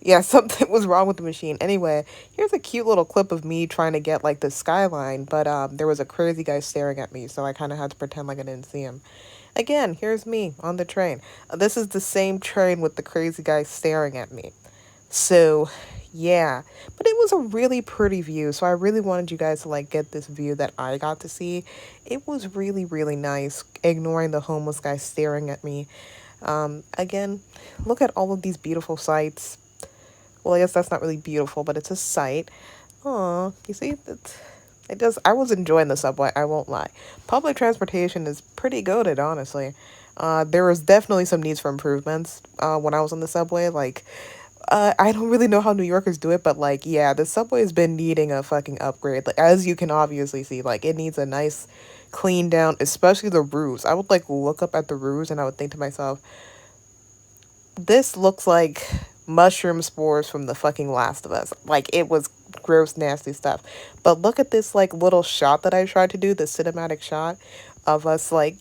Yeah, something was wrong with the machine. Anyway, here's a cute little clip of me trying to get like the skyline, but there was a crazy guy staring at me, so I kind of had to pretend like I didn't see him. Again, here's me on the train. This is the same train with the crazy guy staring at me. So, yeah. But it was a really pretty view, so I really wanted you guys to like get this view that I got to see. It was really, really nice, ignoring the homeless guy staring at me. Again, look at all of these beautiful sights. Well, I guess that's not really beautiful, but it's a sight. Aw, you see? I was enjoying the subway, I won't lie. Public transportation is pretty goated, honestly. There was definitely some needs for improvements when I was on the subway. Like, I don't really know how New Yorkers do it, but, like, yeah, the subway's been needing a fucking upgrade. Like, as you can obviously see, like, it needs a nice clean down, especially the roofs. I would, like, look up at the roofs and I would think to myself, this looks like mushroom spores from the fucking Last of Us. Like, it was gross, nasty stuff. But look at this like little shot that I tried to do, the cinematic shot of us like,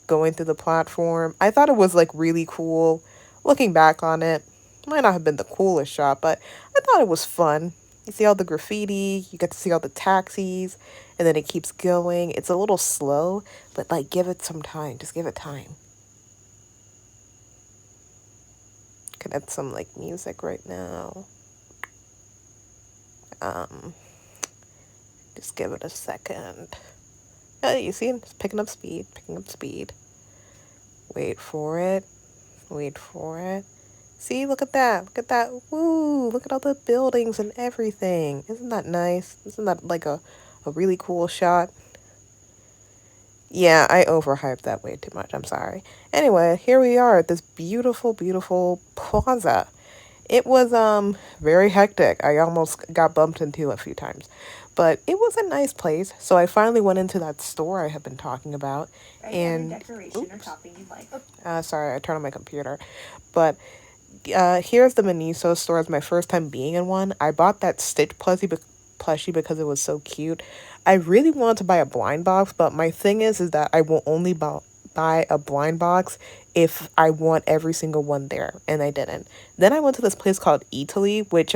going through the platform. I thought it was like really cool. Looking back on it, might not have been the coolest shot, but I thought it was fun. You see all the graffiti, you get to see all the taxis, and then it keeps going. It's a little slow, but like give it some time. Just give it time. Could add some like music right now. Just give it a second. Oh, you see, it's picking up speed, picking up speed. Wait for it. Wait for it. See, look at that. Look at that. Woo! Look at all the buildings and everything. Isn't that nice? Isn't that like a really cool shot? Yeah, I overhyped that way too much. I'm sorry. Anyway, here we are at this beautiful, beautiful plaza. It was very hectic. I almost got bumped into a few times. But it was a nice place. So I finally went into that store I have been talking about. And decoration or topping you'd like. Sorry, I turned on my computer. But here's the Miniso store. It's my first time being in one. I bought that Stitch plushie because it was so cute. I really wanted to buy a blind box, but my thing is that I will only buy a blind box if I want every single one there, and I didn't. Then I went to this place called Italy, which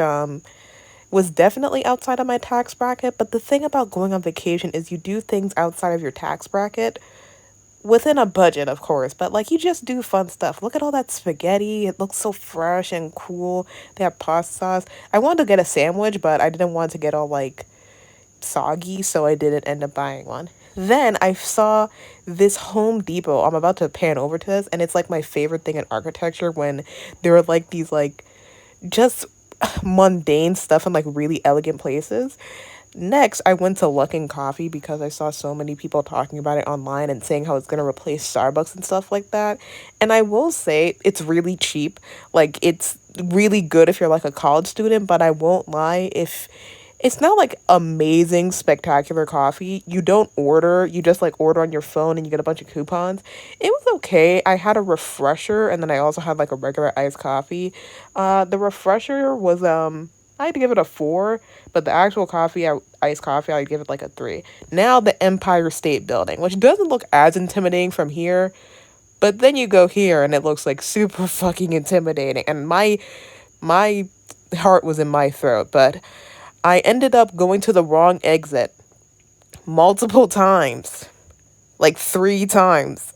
was definitely outside of my tax bracket, but the thing about going on vacation is you do things outside of your tax bracket within a budget, of course, but like you just do fun stuff. Look at all that spaghetti. It looks so fresh and cool. They have pasta sauce. I wanted to get a sandwich, but I didn't want to get all like soggy, so I didn't end up buying one. Then I saw this Home Depot. I'm about to pan over to this, and it's like my favorite thing in architecture when there are like these like just mundane stuff in like really elegant places. Next, I went to Luckin Coffee because I saw so many people talking about it online and saying how it's going to replace Starbucks and stuff like that. And I will say it's really cheap. Like, it's really good if you're like a college student, but I won't lie, if it's not like amazing, spectacular coffee. You don't order, you just like order on your phone and you get a bunch of coupons. It was okay. I had a refresher and then I also had like a regular iced coffee. The refresher was, I had to give it a 4, but the actual iced coffee, I'd give it like a 3. Now the Empire State Building, which doesn't look as intimidating from here, but then you go here and it looks like super fucking intimidating. And my heart was in my throat, but I ended up going to the wrong exit multiple times, like 3 times.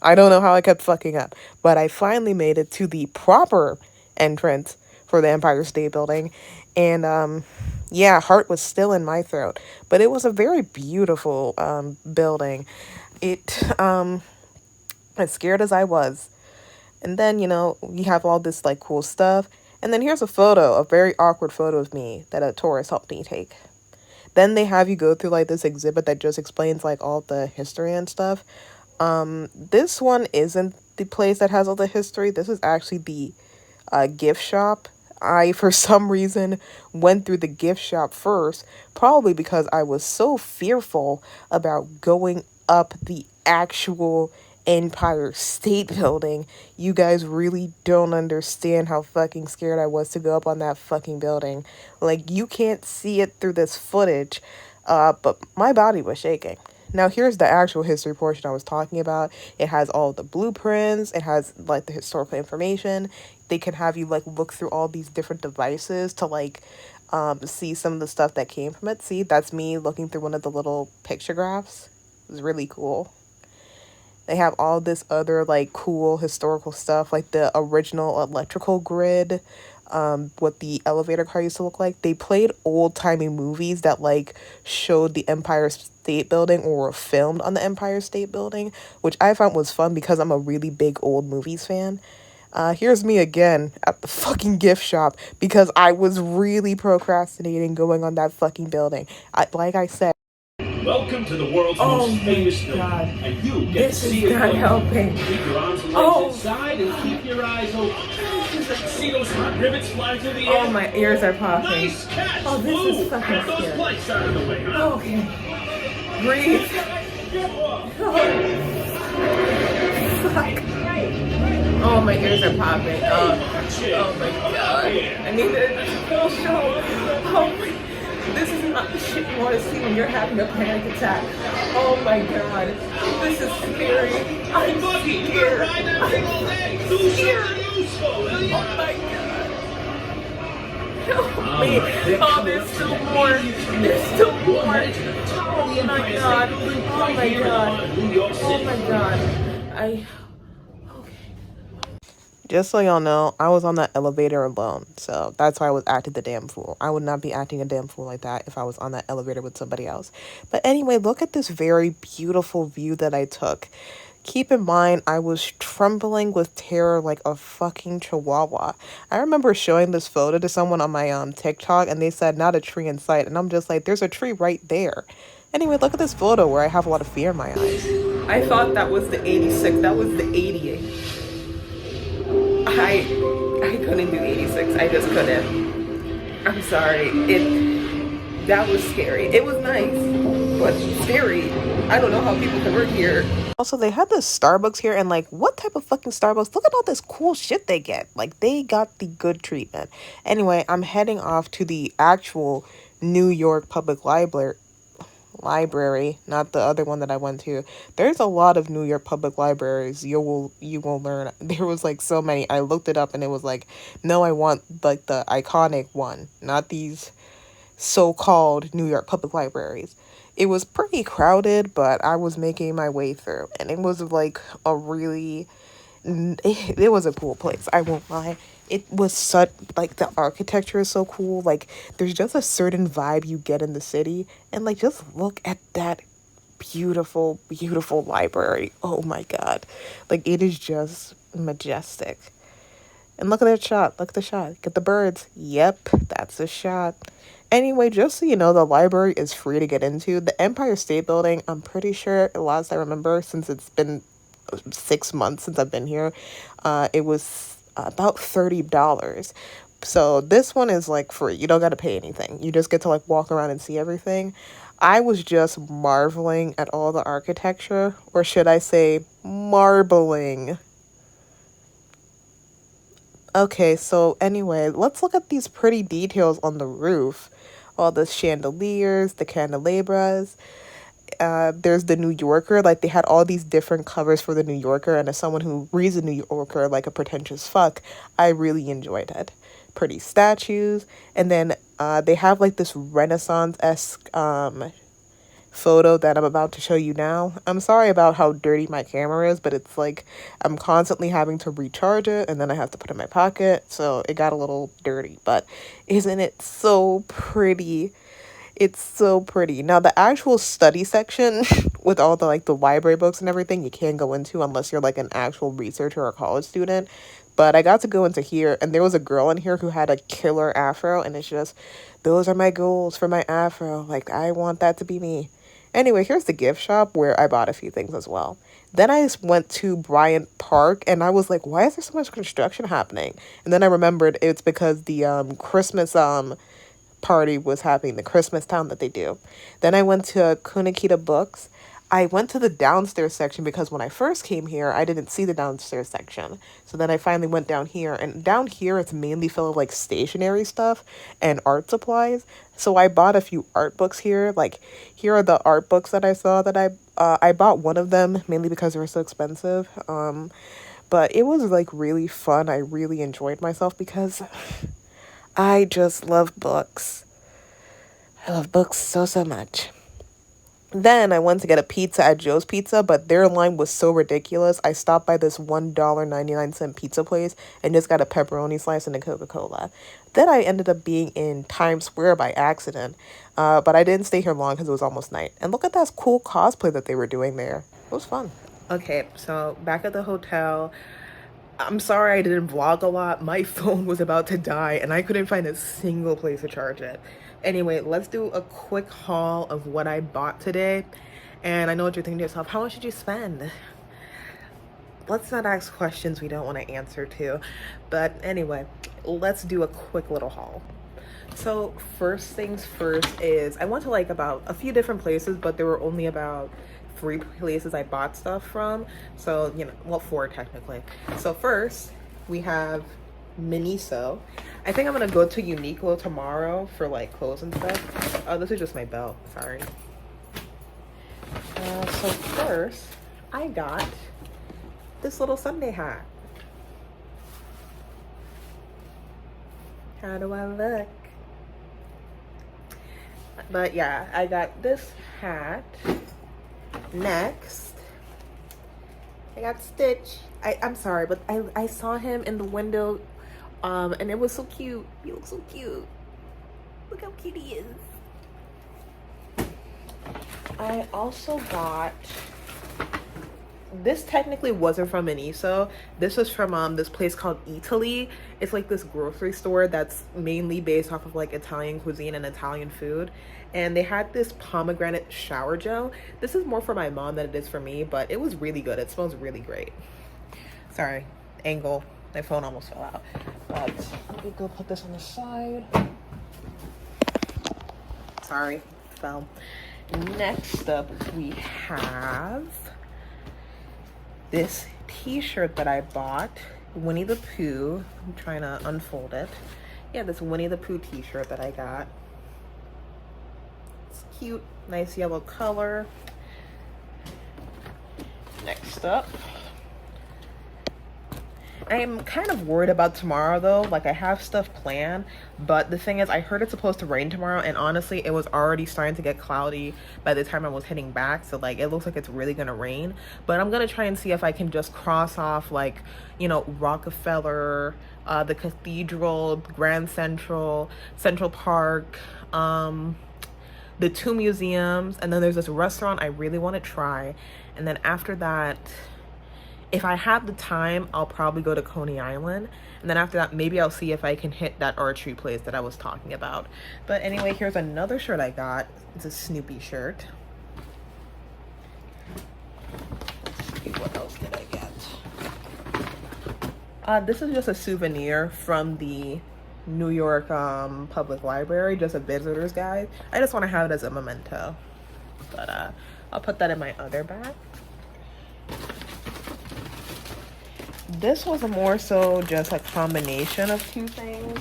I don't know how I kept fucking up, but I finally made it to the proper entrance for the Empire State Building, and yeah, heart was still in my throat, but it was a very beautiful building. It as scared as I was, and then we have all this like cool stuff. And then here's a very awkward photo of me that a tourist helped me take. Then they have you go through like this exhibit that just explains like all the history and stuff. This one isn't the place that has all the history. This is actually the gift shop. I, for some reason, went through the gift shop first, probably because I was so fearful about going up the actual Empire State Building. You guys really don't understand how fucking scared I was to go up on that fucking building. Like, you can't see it through this footage, but my body was shaking. Now, here's the actual history portion I was talking about. It has all the blueprints. It has, like, the historical information. They can have you, like, look through all these different devices to, like, see some of the stuff that came from it. See, that's me looking through one of the little picture graphs. It was really cool. They have all this other, like, cool historical stuff, like the original electrical grid, what the elevator car used to look like. They played old-timey movies that, like, showed the Empire State Building or were filmed on the Empire State Building, which I found was fun because I'm a really big old movies fan. Here's me again at the fucking gift shop because I was really procrastinating going on that fucking building. Like I said, welcome to the world's most famous building, and you get this to see is it not close. helping. Keep your arms and legs inside and keep your eyes open. See those hot rivets fly through the air? Oh, my ears are popping. Nice catch! Oh, this Woo! is fucking Get those scary. lights out of the way, huh? Okay. Breathe. Oh. Fuck. Oh, my ears are popping. Oh my god. I mean, it's a cool show. Oh my, this is not the shit you want to see when you're having a panic attack. Oh my god. This is scary. I'm scared. I'm scared. Oh my god. Help me. Oh, there's still more. There's still more. Oh my god. Oh my god. Oh my god. Just so y'all know, I was on that elevator alone, so that's why I was acting the damn fool. I would not be acting a damn fool like that if I was on that elevator with somebody else. But anyway, look at this very beautiful view that I took. Keep in mind, I was trembling with terror like a fucking chihuahua. I remember showing this photo to someone on my TikTok, and they said, not a tree in sight. And I'm just like, there's a tree right there. Anyway, look at this photo where I have a lot of fear in my eyes. I thought that was the 86. That was the 88. I couldn't do 86. I just couldn't. I'm sorry. That was scary. It was nice, but scary. I don't know how people can work here. Also, they had this Starbucks here, and like, what type of fucking Starbucks? Look at all this cool shit they get. Like, they got the good treatment. Anyway, I'm heading off to the actual New York Public Library, not the other one that I went to. There's a lot of New York public libraries. You will learn. There was like so many. I looked it up and it was like, no, I want like the iconic one, not these so-called New York public libraries. It was pretty crowded, but I was making my way through, and it was like a really, it was a cool place. I won't lie. It was such, like, the architecture is so cool. Like, there's just a certain vibe you get in the city. And, like, just look at that beautiful, beautiful library. Oh, my God. Like, it is just majestic. And look at that shot. Look at the shot. Get the birds. Yep, that's a shot. Anyway, just so you know, the library is free to get into. The Empire State Building, I'm pretty sure, last I remember, since it's been 6 months since I've been here, it was about $30. So this one is like free. You don't got to pay anything. You just get to like walk around and see everything. I was just marveling at all the architecture, or should I say marbling. Okay, so anyway, let's look at these pretty details on the roof. All the chandeliers, the candelabras. There's the New Yorker. Like, they had all these different covers for the New Yorker, and as someone who reads the New Yorker like a pretentious fuck, I really enjoyed it. Pretty statues, and then they have like this Renaissance-esque photo that I'm about to show you now. I'm sorry about how dirty my camera is, but it's like I'm constantly having to recharge it, and then I have to put it in my pocket, so it got a little dirty. But isn't it so pretty? It's so pretty. Now, the actual study section with all the like the library books and everything, you can't go into unless you're like an actual researcher or a college student. But I got to go into here, and there was a girl in here who had a killer afro, and it's just, those are my goals for my afro. Like, I want that to be me. Anyway, here's the gift shop where I bought a few things as well. Then I just went to Bryant Park, and I was like, why is there so much construction happening? And then I remembered it's because the Christmas party was happening, the Christmas town that they do. Then I went to Kunakita Books. I went to the downstairs section because when I first came here, I didn't see the downstairs section. So then I finally went down here, and down here it's mainly full of like stationery stuff and art supplies. So I bought a few art books here. Like, here are the art books that I saw that I bought one of them mainly because they were so expensive. But it was like really fun. I really enjoyed myself because I just love books. I love books so, so much. Then I went to get a pizza at Joe's Pizza, but their line was so ridiculous. I stopped by this $1.99 pizza place and just got a pepperoni slice and a Coca-Cola. Then I ended up being in Times Square by accident, but I didn't stay here long because it was almost night. And look at that cool cosplay that they were doing there. It was fun. Okay, so back at the hotel. I'm sorry I didn't vlog a lot. My phone was about to die and I couldn't find a single place to charge it. Anyway, let's do a quick haul of what I bought today. And I know what you're thinking to yourself, how much did you spend? Let's not ask questions we don't want to answer to. But anyway, let's do a quick little haul. So first things first is I went to like about a few different places, but there were only about 3 places I bought stuff from. So, you know, well, 4 technically. So first, we have Miniso. I think I'm gonna go to Uniqlo tomorrow for like clothes and stuff. Oh, this is just my belt, sorry. So first, I got this little Sunday hat. How do I look? But yeah, I got this hat. Next, I got Stitch. I'm sorry, but I saw him in the window, and it was so cute. He looks so cute. Look how cute he is. I also got, this technically wasn't from Miniso. This was from this place called Italy. It's like this grocery store that's mainly based off of like Italian cuisine and Italian food. And they had this pomegranate shower gel. This is more for my mom than it is for me, but it was really good. It smells really great. Sorry, angle. My phone almost fell out. But let me go put this on the side. Sorry, fell. Next up, we have this t-shirt that I bought, Winnie the Pooh. I'm trying to unfold it. Yeah, this Winnie the Pooh t-shirt that I got. It's cute, nice yellow color. Next up, I am kind of worried about tomorrow though. Like, I have stuff planned, but the thing is, I heard it's supposed to rain tomorrow, and honestly, it was already starting to get cloudy by the time I was heading back. So like, it looks like it's really gonna rain. But I'm gonna try and see if I can just cross off, like, you know, Rockefeller, the Cathedral, Grand Central, Central Park, the 2 museums, and then there's this restaurant I really want to try. And then after that, if I have the time, I'll probably go to Coney Island. And then after that, maybe I'll see if I can hit that archery place that I was talking about. But anyway, here's another shirt I got. It's a Snoopy shirt. Let's see, what else did I get? This is just a souvenir from the New York Public Library, just a visitor's guide. I just want to have it as a memento. But I'll put that in my other bag. This was more so just a combination of 2 things.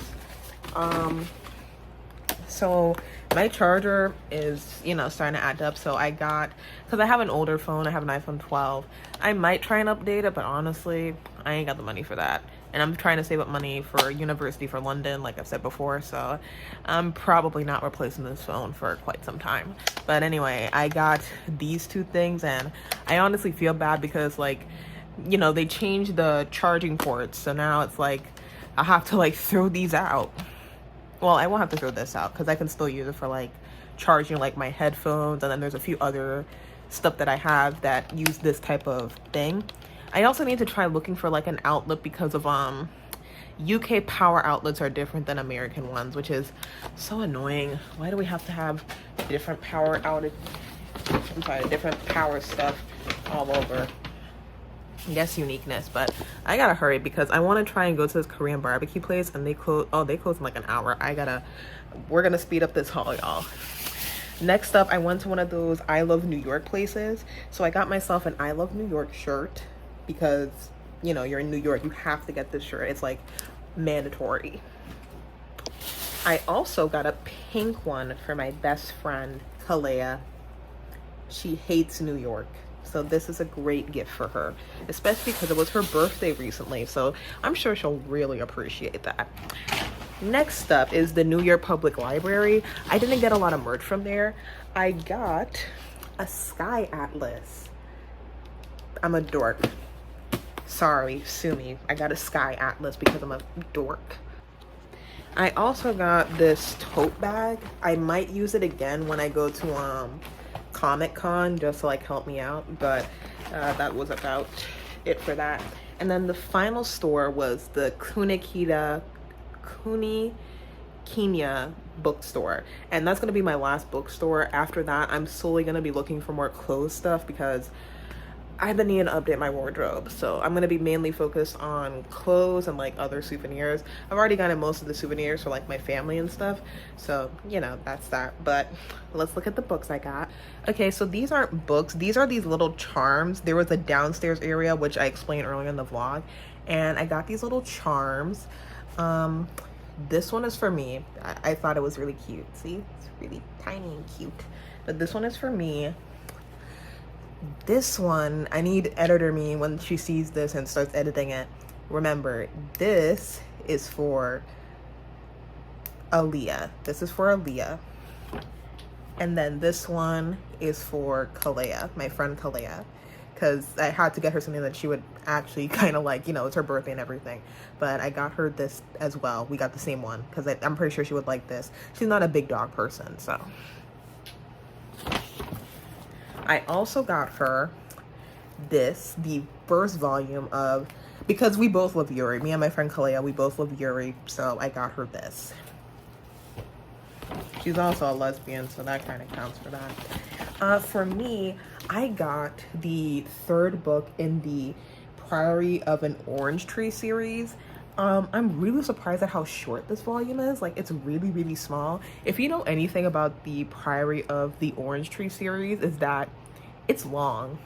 So my charger is, you know, starting to add up. So I got, because I have an older phone, I have an iPhone 12. I might try and update it, but honestly, I ain't got the money for that. And I'm trying to save up money for university for London, like I've said before. So I'm probably not replacing this phone for quite some time. But anyway, I got these 2 things, and I honestly feel bad because, like, you know, they changed the charging ports, so now it's like I have to like throw these out. Well, I won't have to throw this out because I can still use it for like charging like my headphones, and then there's a few other stuff that I have that use this type of thing. I also need to try looking for like an outlet because of UK power outlets are different than American ones, which is so annoying. Why do we have to have different power outage? I'm sorry, different power stuff all over? Yes, uniqueness, but I gotta hurry because I want to try and go to this Korean barbecue place, and they close. Oh, they close in like an hour. We're gonna speed up this haul, y'all. Next up, I went to one of those I Love New York places, so I got myself an I Love New York shirt because, you know, you're in New York, you have to get this shirt. It's like mandatory. I also got a pink one for my best friend Kalea. She hates New York. So this is a great gift for her, especially because it was her birthday recently. So I'm sure she'll really appreciate that. Next up is the New York Public Library. I didn't get a lot of merch from there. I got a sky atlas. I'm a dork. Sorry, sue me. I got a sky atlas because I'm a dork. I also got this tote bag. I might use it again when I go to Comic-Con just to like help me out, but that was about it for that. And then the final store was the Kunikiya bookstore, and that's gonna be my last bookstore. After that, I'm solely gonna be looking for more clothes stuff because I've been needing to update my wardrobe, so I'm gonna be mainly focused on clothes and like other souvenirs. I've already gotten most of the souvenirs for like my family and stuff, so you know, that's that. But let's look at the books I got. Okay, so these aren't books, these are these little charms. There was a downstairs area, which I explained earlier in the vlog, and I got these little charms. This one is for me. I thought it was really cute. See, it's really tiny and cute, but this one is for me. This one, I need editor me when she sees this and starts editing it. Remember, this is for Aaliyah. This is for Aaliyah. And then this one is for Kalea, my friend Kalea. Because I had to get her something that she would actually kind of like, you know, it's her birthday and everything. But I got her this as well. We got the same one because I'm pretty sure she would like this. She's not a big dog person, so. I also got her this, the first volume of, because we both love Yuri. Me and my friend Kalea, we both love Yuri, so I got her this. She's also a lesbian, so that kind of counts for that. For me, I got the third book in the Priory of an Orange Tree series. I'm really surprised at how short this volume is. Like, it's really, really small. If you know anything about the Priory of the Orange Tree series, is that it's long.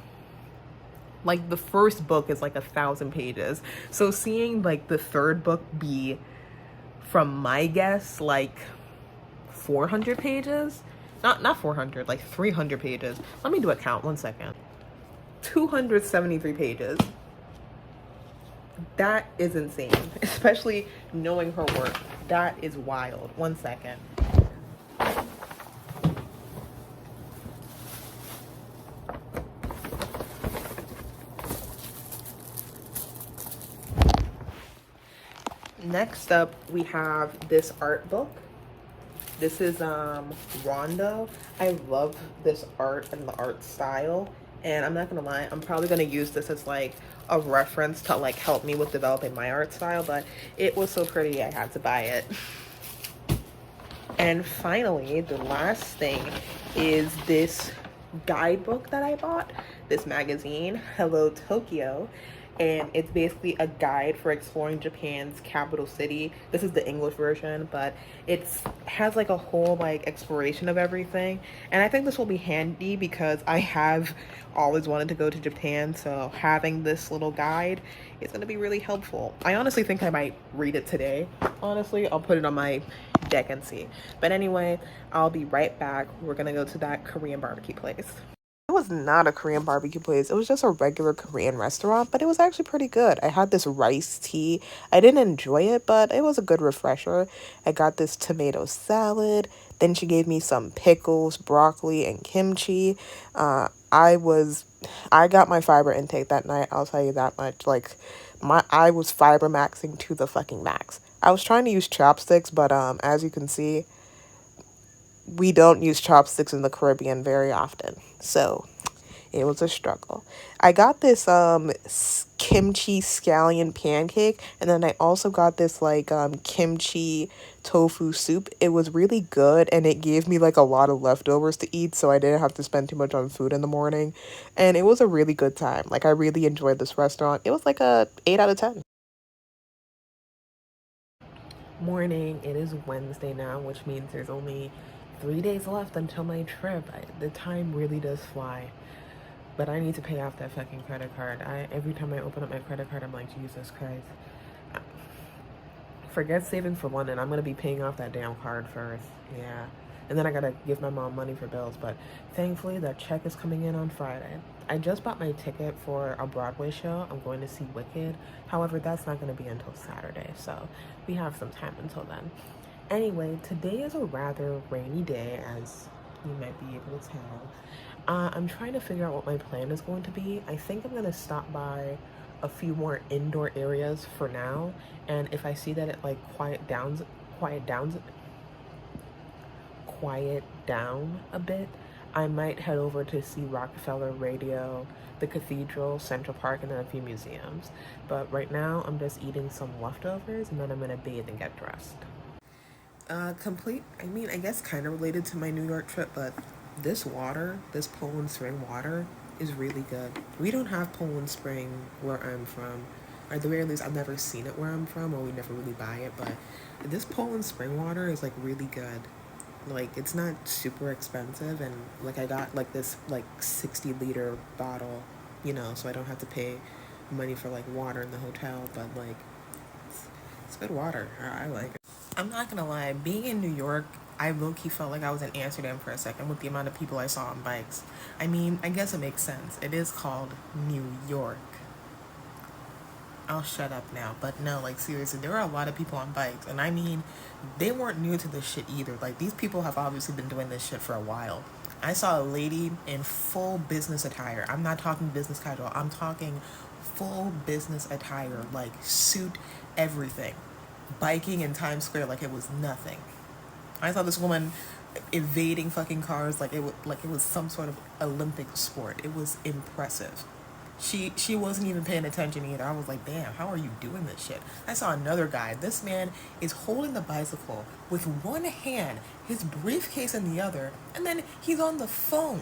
Like, the first book is like 1,000 pages. So seeing like the third book be, from my guess, like 400 pages, not 400, like 300 pages. Let me do a count, 1 second. 273 pages. That is insane, especially knowing her work. That is wild. 1 second. Next up, we have this art book. This is Rondo. I love this art and the art style. And I'm not gonna lie, I'm probably gonna use this as like a reference to like help me with developing my art style, but it was so pretty I had to buy it. And finally, the last thing is this guidebook that I bought, this magazine, Hello Tokyo. And it's basically a guide for exploring Japan's capital city. This is the English version, but it has like a whole like exploration of everything. And I think this will be handy because I have always wanted to go to Japan, so having this little guide is going to be really helpful. I honestly think I might read it today. Honestly, I'll put it on my deck and see. But anyway, I'll be right back. We're going to go to that Korean barbecue place. It was not a Korean barbecue place. It was just a regular Korean restaurant, but it was actually pretty good. I had this rice tea. I didn't enjoy it, but it was a good refresher. I got this tomato salad. Then she gave me some pickles, broccoli, and kimchi. I got my fiber intake that night. I'll tell you that much. Like, I was fiber maxing to the fucking max. I was trying to use chopsticks, but as you can see, we don't use chopsticks in the Caribbean very often, so it was a struggle. I got this kimchi scallion pancake, and then I also got this like kimchi tofu soup. It was really good, and it gave me like a lot of leftovers to eat, so I didn't have to spend too much on food in the morning, and it was a really good time. Like, I really enjoyed this restaurant. It was like a 8 out of 10. Morning. It is Wednesday now, which means there's only 3 days left until my trip. The time really does fly. But I need to pay off that fucking credit card. Every time I open up my credit card, I'm like, Jesus Christ. Forget saving for London. I'm going to be paying off that damn card first. Yeah. And then I got to give my mom money for bills. But thankfully, that check is coming in on Friday. I just bought my ticket for a Broadway show. I'm going to see Wicked. However, that's not going to be until Saturday. So we have some time until then. Anyway, today is a rather rainy day, as you might be able to tell. I'm trying to figure out what my plan is going to be. I think I'm going to stop by a few more indoor areas for now, and if I see that it like quiet down a bit, I might head over to see Rockefeller Radio, the Cathedral, Central Park, and then a few museums. But right now, I'm just eating some leftovers, and then I'm going to bathe and get dressed. I guess kind of related to my New York trip, but this water, this Poland Spring water, is really good. We don't have Poland Spring where I'm from, or at the very least, I've never seen it where I'm from, or we never really buy it. But this Poland Spring water is like really good. Like it's not super expensive, and like I got like this like 60-liter bottle, so I don't have to pay money for like water in the hotel. But like it's good water. I like it. I'm not gonna lie, being in New York, I low-key felt like I was in Amsterdam for a second with the amount of people I saw on bikes. I mean, I guess it makes sense. It is called New York. I'll shut up now. But no, like seriously, there were a lot of people on bikes. And I mean, they weren't new to this shit either. Like these people have obviously been doing this shit for a while. I saw a lady in full business attire. I'm not talking business casual. I'm talking full business attire, like suit, everything. Biking in Times Square like it was nothing. I saw this woman evading fucking cars like it was some sort of Olympic sport. It was impressive. She wasn't even paying attention either. I was like, damn, how are you doing this shit? I saw another guy. This man is holding the bicycle with one hand, his briefcase in the other, and then he's on the phone.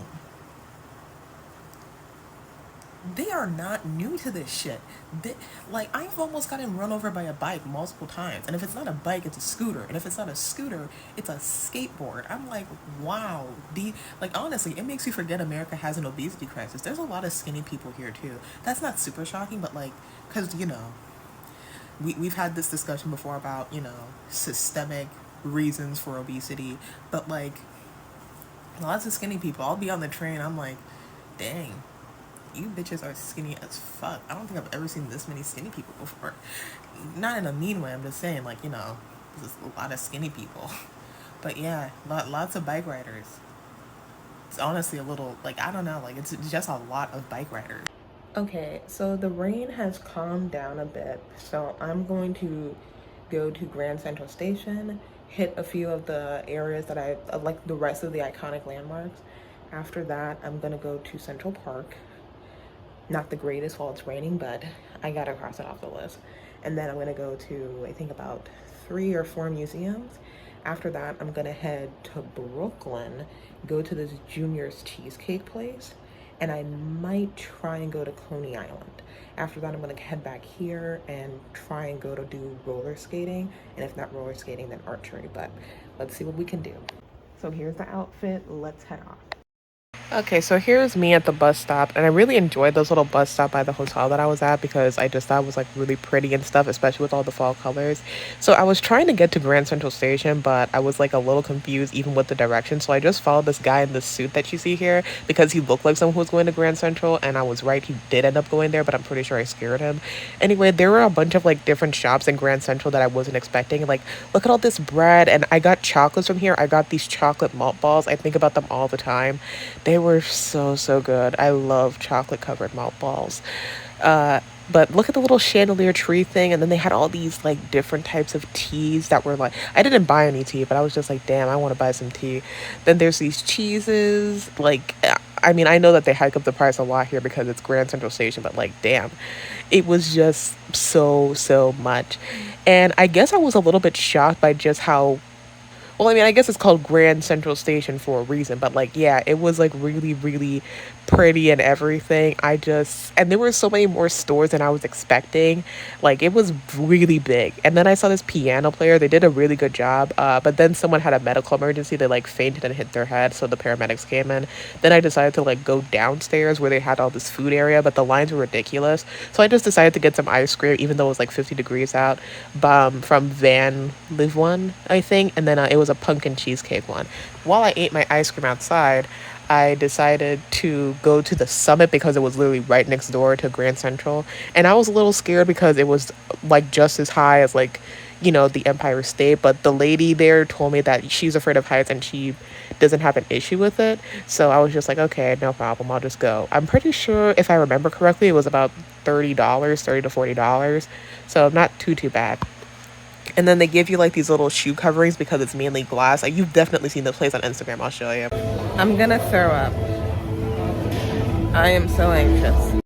They are not new to this shit. Like, I've almost gotten run over by a bike multiple times. And if it's not a bike, it's a scooter. And if it's not a scooter, it's a skateboard. I'm like, wow. Like, honestly, it makes you forget America has an obesity crisis. There's a lot of skinny people here, too. That's not super shocking, but, like, because, we've had this discussion before about, systemic reasons for obesity. But, like, lots of skinny people. I'll be on the train. I'm like, dang. You bitches are skinny as fuck. I don't think I've ever seen this many skinny people before. Not in a mean way, I'm just saying, like, there's a lot of skinny people. But yeah, lots of bike riders. It's honestly a little, like, I don't know, like, it's just a lot of bike riders. Okay, so the rain has calmed down a bit, so I'm going to go to Grand Central Station, hit a few of the areas that I like, the rest of the iconic landmarks. After that, I'm gonna go to Central Park. Not the greatest while it's raining, but I gotta cross it off the list. And then I'm gonna go to, I think, about 3 or 4 museums. After that, I'm gonna head to Brooklyn, go to this Junior's Cheesecake place, and I might try and go to Coney Island. After that, I'm gonna head back here and try and go to do roller skating, and if not roller skating, then archery, but let's see what we can do. So here's the outfit, let's head off. Okay, so here's me at the bus stop, and I really enjoyed this little bus stop by the hotel that I was at because I just thought it was like really pretty and stuff, especially with all the fall colors. So I was trying to get to Grand Central Station, but I was like a little confused even with the direction. So I just followed this guy in the suit that you see here because he looked like someone who was going to Grand Central, and I was right, he did end up going there, but I'm pretty sure I scared him. Anyway, there were a bunch of like different shops in Grand Central that I wasn't expecting. Like, look at all this bread, and I got chocolates from here. I got these chocolate malt balls. I think about them all the time. They were so good. I love chocolate covered malt balls. But look at the little chandelier tree thing, and then they had all these like different types of teas that were like, I didn't buy any tea, but I was just like, damn, I want to buy some tea. Then there's these cheeses, like, I mean, I know that they hike up the price a lot here because it's Grand Central Station, but like, damn, it was just so much. And I guess I was a little bit shocked by just how, well, I mean, I guess it's called Grand Central Station for a reason, but like, yeah, it was like really pretty and everything. And there were so many more stores than I was expecting. Like, it was really big. And then I saw this piano player. They did a really good job. But then someone had a medical emergency. They like fainted and hit their head, so the paramedics came in. Then I decided to like go downstairs where they had all this food area, but the lines were ridiculous. So I just decided to get some ice cream, even though it was like 50 degrees out, from Van Live One, I think. And then it was a pumpkin cheesecake one. While I ate my ice cream outside, I decided to go to the Summit because it was literally right next door to Grand Central. And I was a little scared because it was like just as high as like, the Empire State. But the lady there told me that she's afraid of heights and she doesn't have an issue with it. So I was just like, okay, no problem. I'll just go. I'm pretty sure, if I remember correctly, it was about $30, $30 to $40. So not too bad. And then they give you like these little shoe coverings because it's mainly glass. Like, you've definitely seen this place on Instagram. I'll show you. I'm gonna throw up. I am so anxious.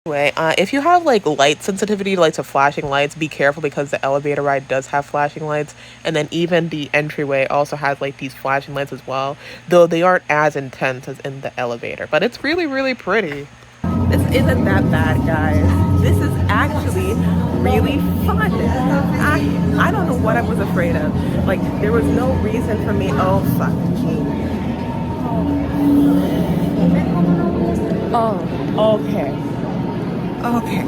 Anyway, if you have like light sensitivity, like to flashing lights, be careful because the elevator ride does have flashing lights, and then even the entryway also has like these flashing lights as well, though they aren't as intense as in the elevator. But it's really, really pretty. This isn't that bad, guys. This is actually really fun. I don't know what I was afraid of. Like, there was no reason for me. Oh, fuck. Oh, okay. Okay.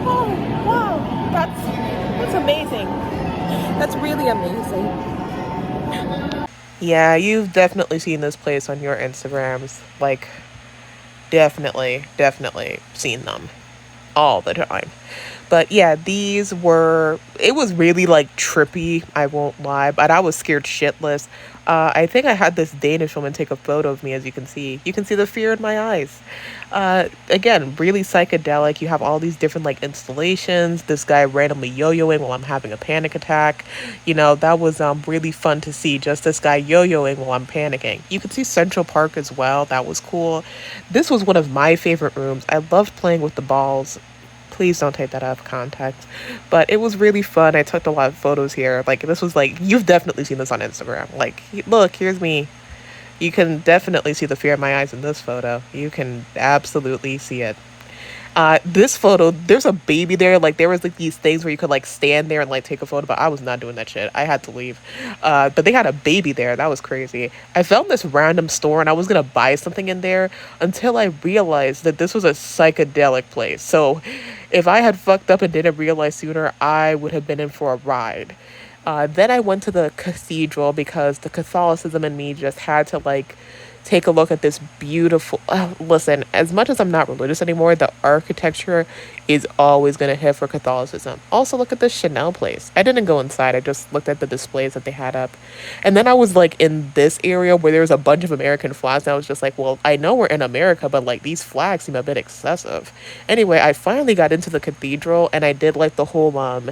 Oh, wow. That's amazing. That's really amazing. Yeah, you've definitely seen this place on your Instagrams. Like, definitely seen them all the time. But yeah, it was really like trippy, I won't lie, but I was scared shitless. I think I had this Danish woman take a photo of me, as you can see. You can see the fear in my eyes. Again, really psychedelic. You have all these different like installations. This guy randomly yo-yoing while I'm having a panic attack. That was really fun to see. Just this guy yo-yoing while I'm panicking. You could see Central Park as well. That was cool. This was one of my favorite rooms. I loved playing with the balls. Please don't take that out of context. But it was really fun. I took a lot of photos here. Like, this was like, you've definitely seen this on Instagram. Like, look, here's me. You can definitely see the fear in my eyes in this photo. You can absolutely see it. This photo, there's a baby there. Like, there was like these things where you could like stand there and like take a photo, but I was not doing that shit. I had to leave. But they had a baby there. That was crazy. I found this random store and I was gonna buy something in there until I realized that this was a psychedelic place. So if I had fucked up and didn't realize sooner, I would have been in for a ride. Then I went to the cathedral because the Catholicism in me just had to like take a look at this beautiful listen, as much as I'm not religious anymore, the architecture is always going to hit for Catholicism. Also, look at this Chanel place. I didn't go inside. I just looked at the displays that they had up. And then I was like in this area where there was a bunch of American flags, and I was just like, well, I know we're in America, but like these flags seem a bit excessive. Anyway, I finally got into the cathedral and I did like the whole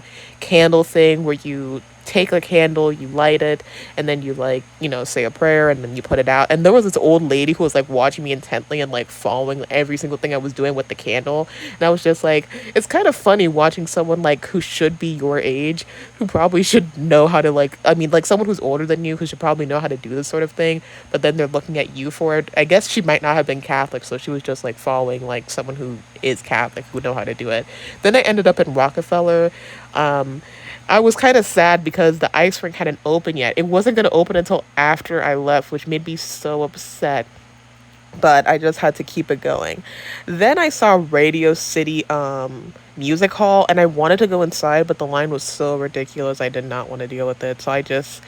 candle thing where you take a candle, you light it, and then you like, say a prayer and then you put it out. And there was this old lady who was like watching me intently and like following every single thing I was doing with the candle. And I was just like, it's kind of funny watching someone like who should be your age, who probably should know how to like someone who's older than you who should probably know how to do this sort of thing, but then they're looking at you for it. I guess she might not have been Catholic, so she was just like following like someone who is Catholic who would know how to do it. Then I ended up in Rockefeller. I was kind of sad because the ice rink hadn't opened yet. It wasn't going to open until after I left, which made me so upset. But I just had to keep it going. Then I saw Radio City Music Hall, and I wanted to go inside, but the line was so ridiculous. I did not want to deal with it, so I just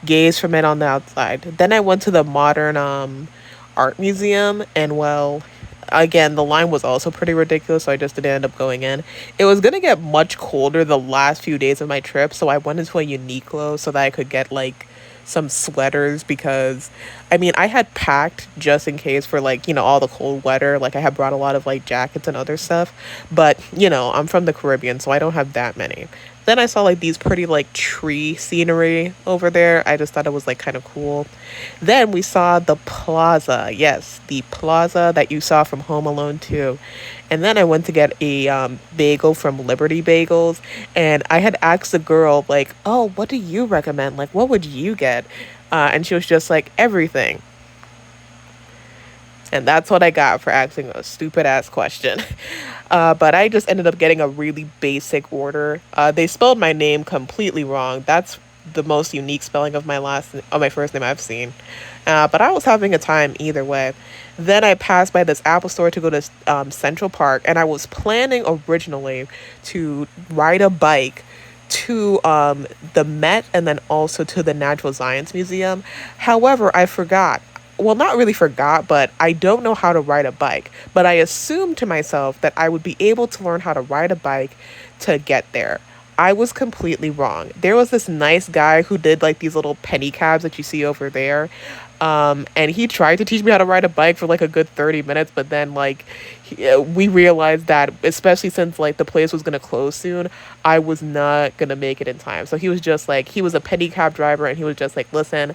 gazed from it on the outside. Then I went to the Modern Art Museum, and well, again, the line was also pretty ridiculous, so I just didn't end up going in. It was going to get much colder the last few days of my trip, so I went into a Uniqlo so that I could get, like, some sweaters because, I had packed just in case for, like, all the cold weather. Like, I had brought a lot of, like, jackets and other stuff, but, I'm from the Caribbean, so I don't have that many. Then I saw like these pretty like tree scenery over there. I just thought it was like kind of cool. Then we saw the plaza. Yes, the plaza that you saw from Home Alone 2. And then I went to get a bagel from Liberty Bagels. And I had asked the girl like, oh, what do you recommend? Like, what would you get? And she was just like, everything. And that's what I got for asking a stupid ass question. But I just ended up getting a really basic order. They spelled my name completely wrong. That's the most unique spelling of my first name I've seen. But I was having a time either way. Then I passed by this Apple store to go to Central Park, and I was planning originally to ride a bike to the Met and then also to the Natural Science Museum. However, I forgot. Well, not really forgot, but I don't know how to ride a bike. But I assumed to myself that I would be able to learn how to ride a bike to get there. I was completely wrong. There was this nice guy who did like these little penny cabs that you see over there. And he tried to teach me how to ride a bike for like a good 30 minutes, but then like we realized that, especially since like the place was gonna close soon, I was not gonna make it in time. So he was just like, he was a penny cab driver, and he was just like, listen,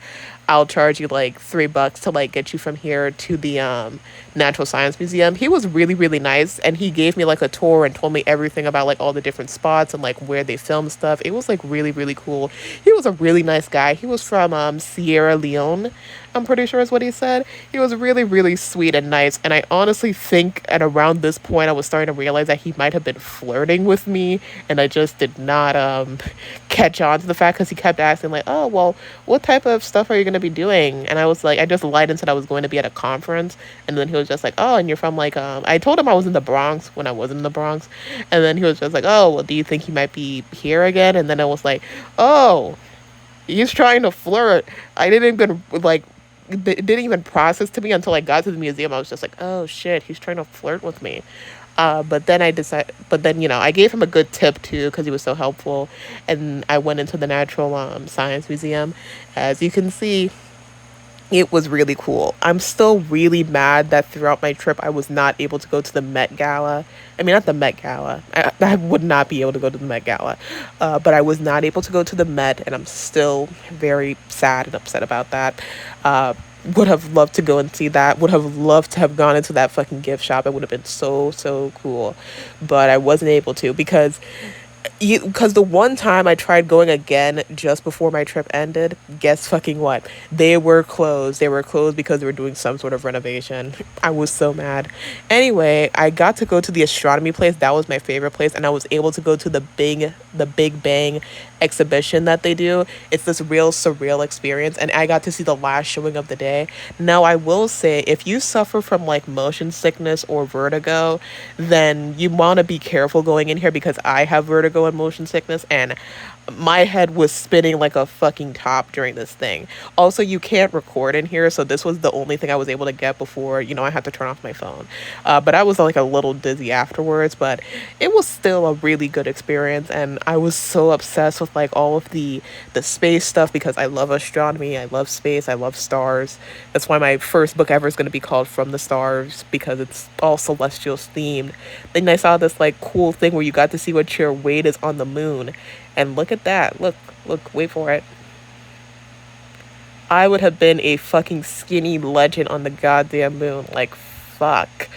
I'll charge you like $3 to like get you from here to the Natural Science Museum. He was really, really nice, and he gave me like a tour and told me everything about like all the different spots and like where they film stuff. It was like really, really cool. He was a really nice guy. He was from Sierra Leone, I'm pretty sure is what he said. He was really, really sweet and nice. And I honestly think at around this point, I was starting to realize that he might have been flirting with me. And I just did not catch on to the fact because he kept asking, like, oh, well, what type of stuff are you going to be doing? And I was like, I just lied and said I was going to be at a conference. And then he was just like, oh, and you're from like, I told him I was in the Bronx when I wasn't in the Bronx. And then he was just like, oh, well, do you think he might be here again? And then I was like, oh, he's trying to flirt. I didn't even like it didn't even process to me until I got to the museum. I was just like, oh shit, he's trying to flirt with me. But then, I gave him a good tip too because he was so helpful. And I went into the Natural Science Museum. As you can see, it was really cool. I'm still really mad that throughout my trip I was not able to go to the Met Gala. I mean, not the Met Gala. I would not be able to go to the Met Gala. But I was not able to go to the Met, and I'm still very sad and upset about that. Would have loved to go and see that. Would have loved to have gone into that fucking gift shop. It would have been so, so cool. But I wasn't able to because the one time I tried going again just before my trip ended, guess fucking what? They were closed. They were closed because they were doing some sort of renovation. I was so mad. Anyway, I got to go to the astronomy place. That was my favorite place, and I was able to go to the Big Bang exhibition that they do. It's this real surreal experience, and I got to see the last showing of the day. Now, I will say, if you suffer from like motion sickness or vertigo, then you want to be careful going in here because I have vertigo and motion sickness, and my head was spinning like a fucking top during this thing. Also, you can't record in here, so this was the only thing I was able to get before, I had to turn off my phone. But I was like a little dizzy afterwards, but it was still a really good experience, and I was so obsessed with like all of the space stuff because I love astronomy, I love space, I love stars. That's why my first book ever is going to be called From the Stars, because it's all celestials themed. Then I saw this like cool thing where you got to see what your weight is on the moon. And look at that. Look, wait for it. I would have been a fucking skinny legend on the goddamn moon. Like, fuck.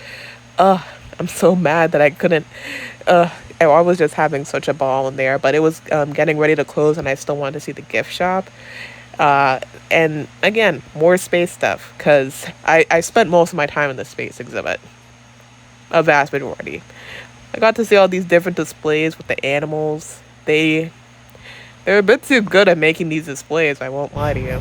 I'm so mad that I couldn't. I was just having such a ball in there. But it was getting ready to close, and I still wanted to see the gift shop. And again, more space stuff. Because I spent most of my time in the space exhibit. A vast majority. I got to see all these different displays with the animals. They're a bit too good at making these displays, I won't lie to you.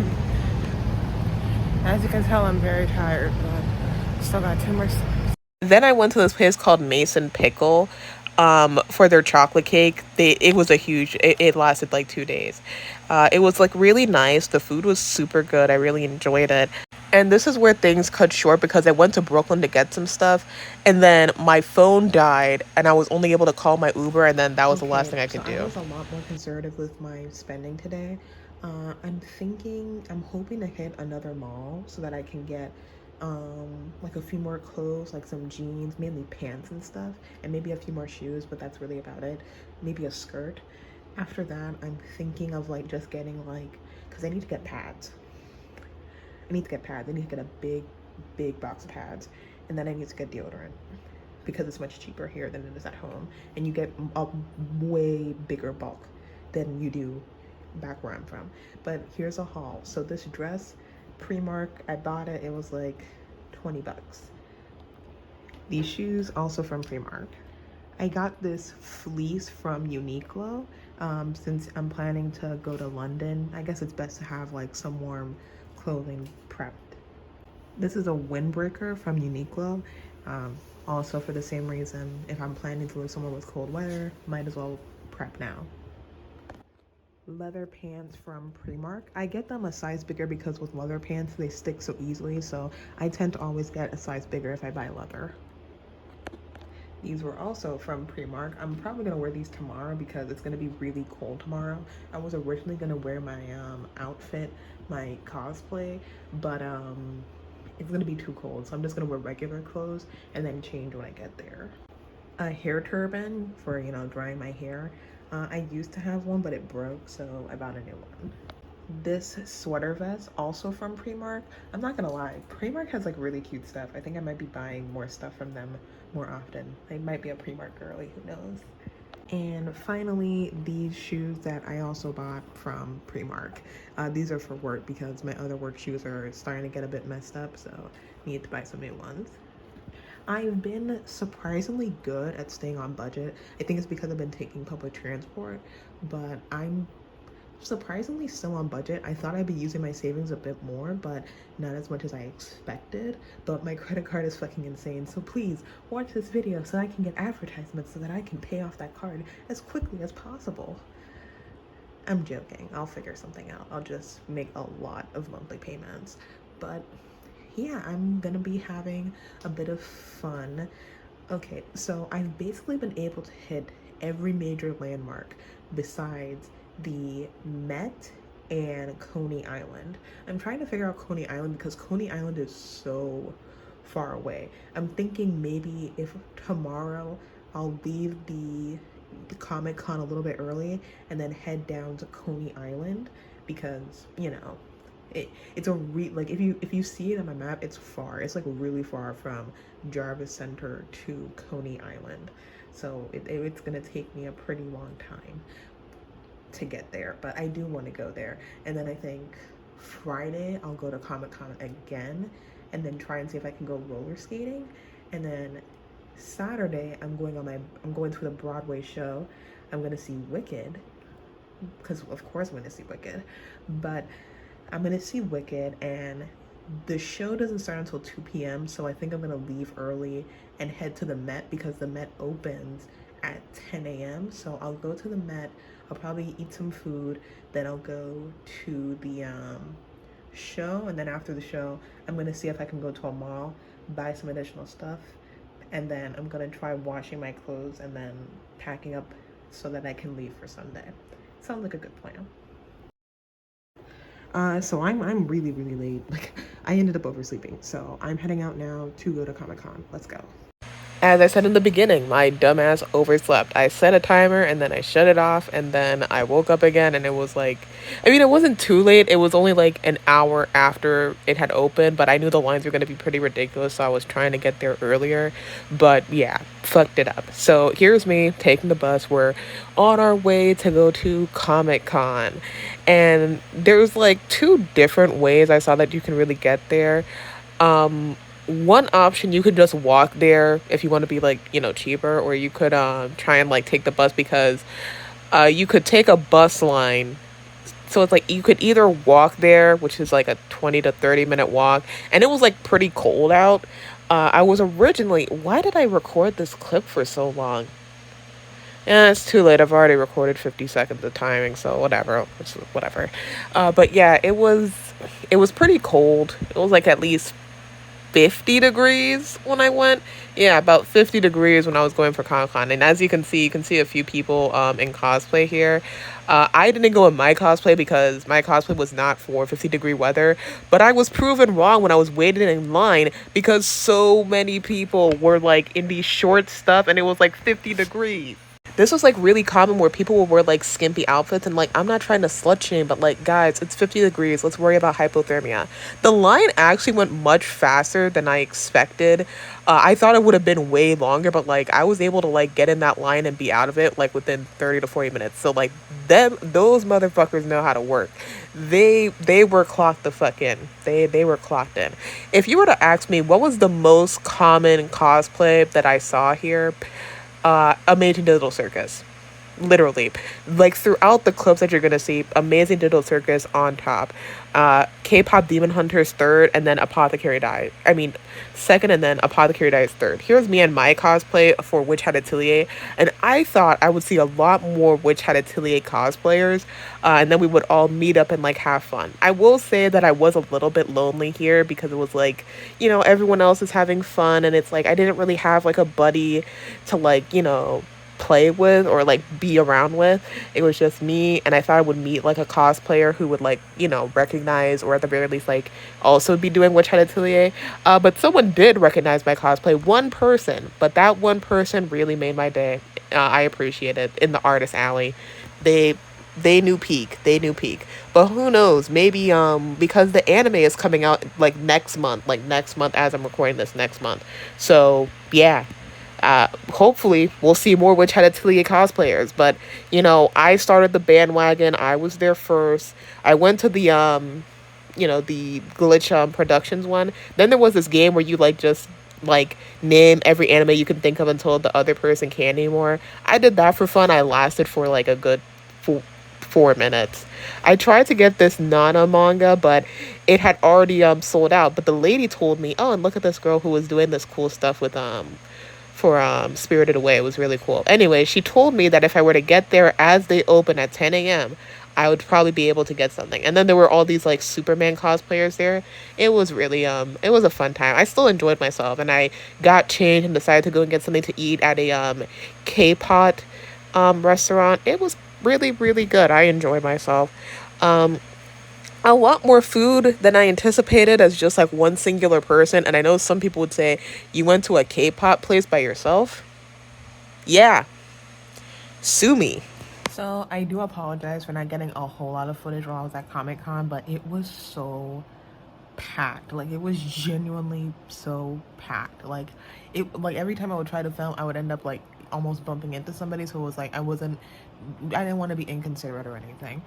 As you can tell, I'm very tired, but still got 2 more steps. Then I went to this place called Mason Pickle for their chocolate cake. It was it lasted like 2 days. It was like really nice. The food was super good. I really enjoyed it. And this is where things cut short because I went to Brooklyn to get some stuff, and then my phone died, and I was only able to call my Uber, and then that was the last thing I could do. I was a lot more conservative with my spending today. I'm hoping to hit another mall so that I can get like a few more clothes, like some jeans, mainly pants and stuff, and maybe a few more shoes, but that's really about it. Maybe a skirt. After that, I'm thinking of like just getting like, because I need to get pads. I need to get a big box of pads, and then I need to get deodorant because it's much cheaper here than it is at home, and you get a way bigger bulk than you do back where I'm from. But here's a haul. So this dress, Primark, I bought it. It was like $20. These shoes, also from Primark. I got this fleece from Uniqlo. Since I'm planning to go to London, I guess it's best to have like some warm clothing prepped. This is a windbreaker from Uniqlo. Also for the same reason, if I'm planning to live somewhere with cold weather, might as well prep now. Leather pants from Primark. I get them a size bigger because with leather pants, they stick so easily, so I tend to always get a size bigger if I buy leather. These were also from Primark. I'm probably gonna wear these tomorrow because it's gonna be really cold tomorrow. I was originally gonna wear my outfit, my cosplay, but it's gonna be too cold, so I'm just gonna wear regular clothes and then change when I get there. A hair turban for drying my hair. I used to have one, but it broke, so I bought a new one. this sweater vest, also from Primark. I'm not gonna lie, Primark has like really cute stuff. I think I might be buying more stuff from them more often. I might be a Primark girly, who knows. And finally, these shoes that I also bought from Primark. These are for work because my other work shoes are starting to get a bit messed up, so I need to buy some new ones. I've been surprisingly good at staying on budget. I think it's because I've been taking public transport, but I'm surprisingly still on budget. I thought I'd be using my savings a bit more, but not as much as I expected. But my credit card is fucking insane. So please watch this video so I can get advertisements so that I can pay off that card as quickly as possible. I'm joking. I'll figure something out. I'll just make a lot of monthly payments. But yeah, I'm gonna be having a bit of fun. Okay, so I've basically been able to hit every major landmark besides the Met and Coney Island. I'm trying to figure out Coney Island because Coney Island is so far away. I'm thinking maybe if tomorrow I'll leave the Comic Con a little bit early and then head down to Coney Island because, you know, it's a like if you see it on my map, it's far. It's like really far from Jarvis Center to Coney Island. So it's gonna take me a pretty long time to get there, but I do want to go there. And then I think Friday I'll go to Comic-Con again and then try and see if I can go roller skating. And then Saturday I'm going to the Broadway show. I'm going to see Wicked because of course I'm going to see Wicked. But I'm going to see Wicked and the show doesn't start until 2 p.m. so I think I'm going to leave early and head to the Met because the Met opens at 10 a.m. So I'll go to the Met, I'll probably eat some food, then I'll go to the show, and then after the show, I'm gonna see if I can go to a mall, buy some additional stuff, and then I'm gonna try washing my clothes and then packing up so that I can leave for Sunday. Sounds like a good plan. So I'm really, really late. Like, I ended up oversleeping, so I'm heading out now to go to Comic-Con. Let's go. As I said in the beginning, my dumbass overslept. I set a timer and then I shut it off and then I woke up again and it was like, I mean, it wasn't too late. It was only like an hour after it had opened, but I knew the lines were going to be pretty ridiculous, so I was trying to get there earlier. But yeah, fucked it up. So here's me taking the bus. We're on our way to go to Comic-Con. And there's like two different ways I saw that you can really get there. One option, you could just walk there if you want to be like, you know, cheaper, or you could try and like take the bus because you could take a bus line. So it's like you could either walk there, which is like a 20 to 30 minute walk, and it was like pretty cold out. I was originally, why did I record this clip for so long? Yeah, it's too late. I've already recorded 50 seconds of timing, so whatever. Whatever. But yeah, it was pretty cold. It was like at least 50 degrees when I went. Yeah, about 50 degrees when I was going for Comic-Con. And as you can see a few people in cosplay here. I didn't go in my cosplay because my cosplay was not for 50-degree weather, but I was proven wrong when I was waiting in line because so many people were like in these short stuff and it was like 50 degrees. This was like really common where people would wear like skimpy outfits, and like, I'm not trying to slut shame, but like, guys, it's 50 degrees. Let's worry about hypothermia. The line actually went much faster than I expected. I thought it would have been way longer, but like, I was able to like get in that line and be out of it like within 30 to 40 minutes. So like, those motherfuckers know how to work. They were clocked the fuck in. They were clocked in. If you were to ask me what was the most common cosplay that I saw here, Amazing Digital Circus. Literally, like throughout the clips that you're gonna see, Amazing Digital Circus on top, K-pop Demon Hunters third, and then Apothecary Dies. I mean, second, and then Apothecary Dies third. Here's me and my cosplay for Witch Hat Atelier, and I thought I would see a lot more Witch Hat Atelier cosplayers, and then we would all meet up and like have fun. I will say that I was a little bit lonely here because it was like, you know, everyone else is having fun, and it's like I didn't really have like a buddy to like, you know, play with or like be around with. It was just me, and I thought I would meet like a cosplayer who would like, you know, recognize or at the very least like also be doing Witch Hat Atelier. But someone did recognize my cosplay, one person, but that one person really made my day. I appreciate it. In the artist alley, they they knew peak. They knew peak. But who knows? Maybe because the anime is coming out like next month, as I'm recording this next month. So yeah, hopefully we'll see more Witch Hat Atelier cosplayers. But I started the bandwagon. I was there first. I went to the Glitch Productions one. Then there was this game where you just name every anime you can think of until the other person can't anymore. I did that for fun. I lasted for like a good 4 minutes. I tried to get this Nana manga, but it had already sold out. But the lady told me, "Oh, and look at this girl who was doing this cool stuff with for Spirited Away." It was really cool. Anyway, she told me that if I were to get there as they open at 10 a.m., I would probably be able to get something. And then there were all these like Superman cosplayers there. It was really it was a fun time. I still enjoyed myself, and I got changed and decided to go and get something to eat at a K-pot restaurant. It was really, really good. I enjoyed myself. A lot more food than I anticipated as just like one singular person. And I know some people would say, you went to a K-pop place by yourself? Yeah. Sue me. So I do apologize for not getting a whole lot of footage while I was at Comic-Con, but it was so packed. Like, it was genuinely so packed. Like every time I would try to film, I would end up like almost bumping into somebody. So it was like I didn't want to be inconsiderate or anything.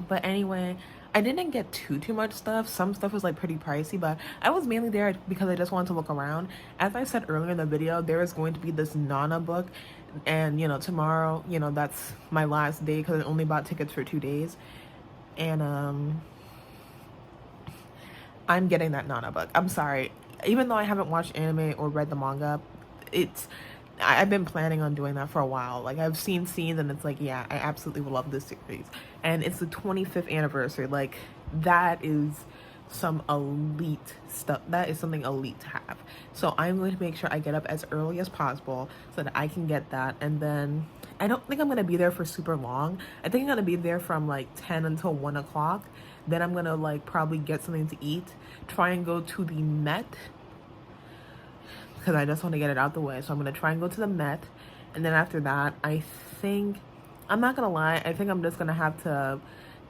But anyway, I didn't get too much stuff. Some stuff was like pretty pricey, but I was mainly there because I just wanted to look around. As I said earlier in the video, there is going to be this Nana book, and tomorrow, that's my last day because I only bought tickets for 2 days, and I'm getting that Nana book. I'm sorry, even though I haven't watched anime or read the manga, I've been planning on doing that for a while. Like, I've seen scenes and it's like, yeah, I absolutely love this series. And it's the 25th anniversary. Like, that is some elite stuff. That is something elite to have. So I'm going to make sure I get up as early as possible so that I can get that. And then I don't think I'm going to be there for super long. I think I'm going to be there from like 10 until 1 o'clock. Then I'm going to like probably get something to eat, try and go to the Met, because I just want to get it out the way. So I'm going to try and go to the Met. And then after that, I'm not going to lie, I think I'm just going to have to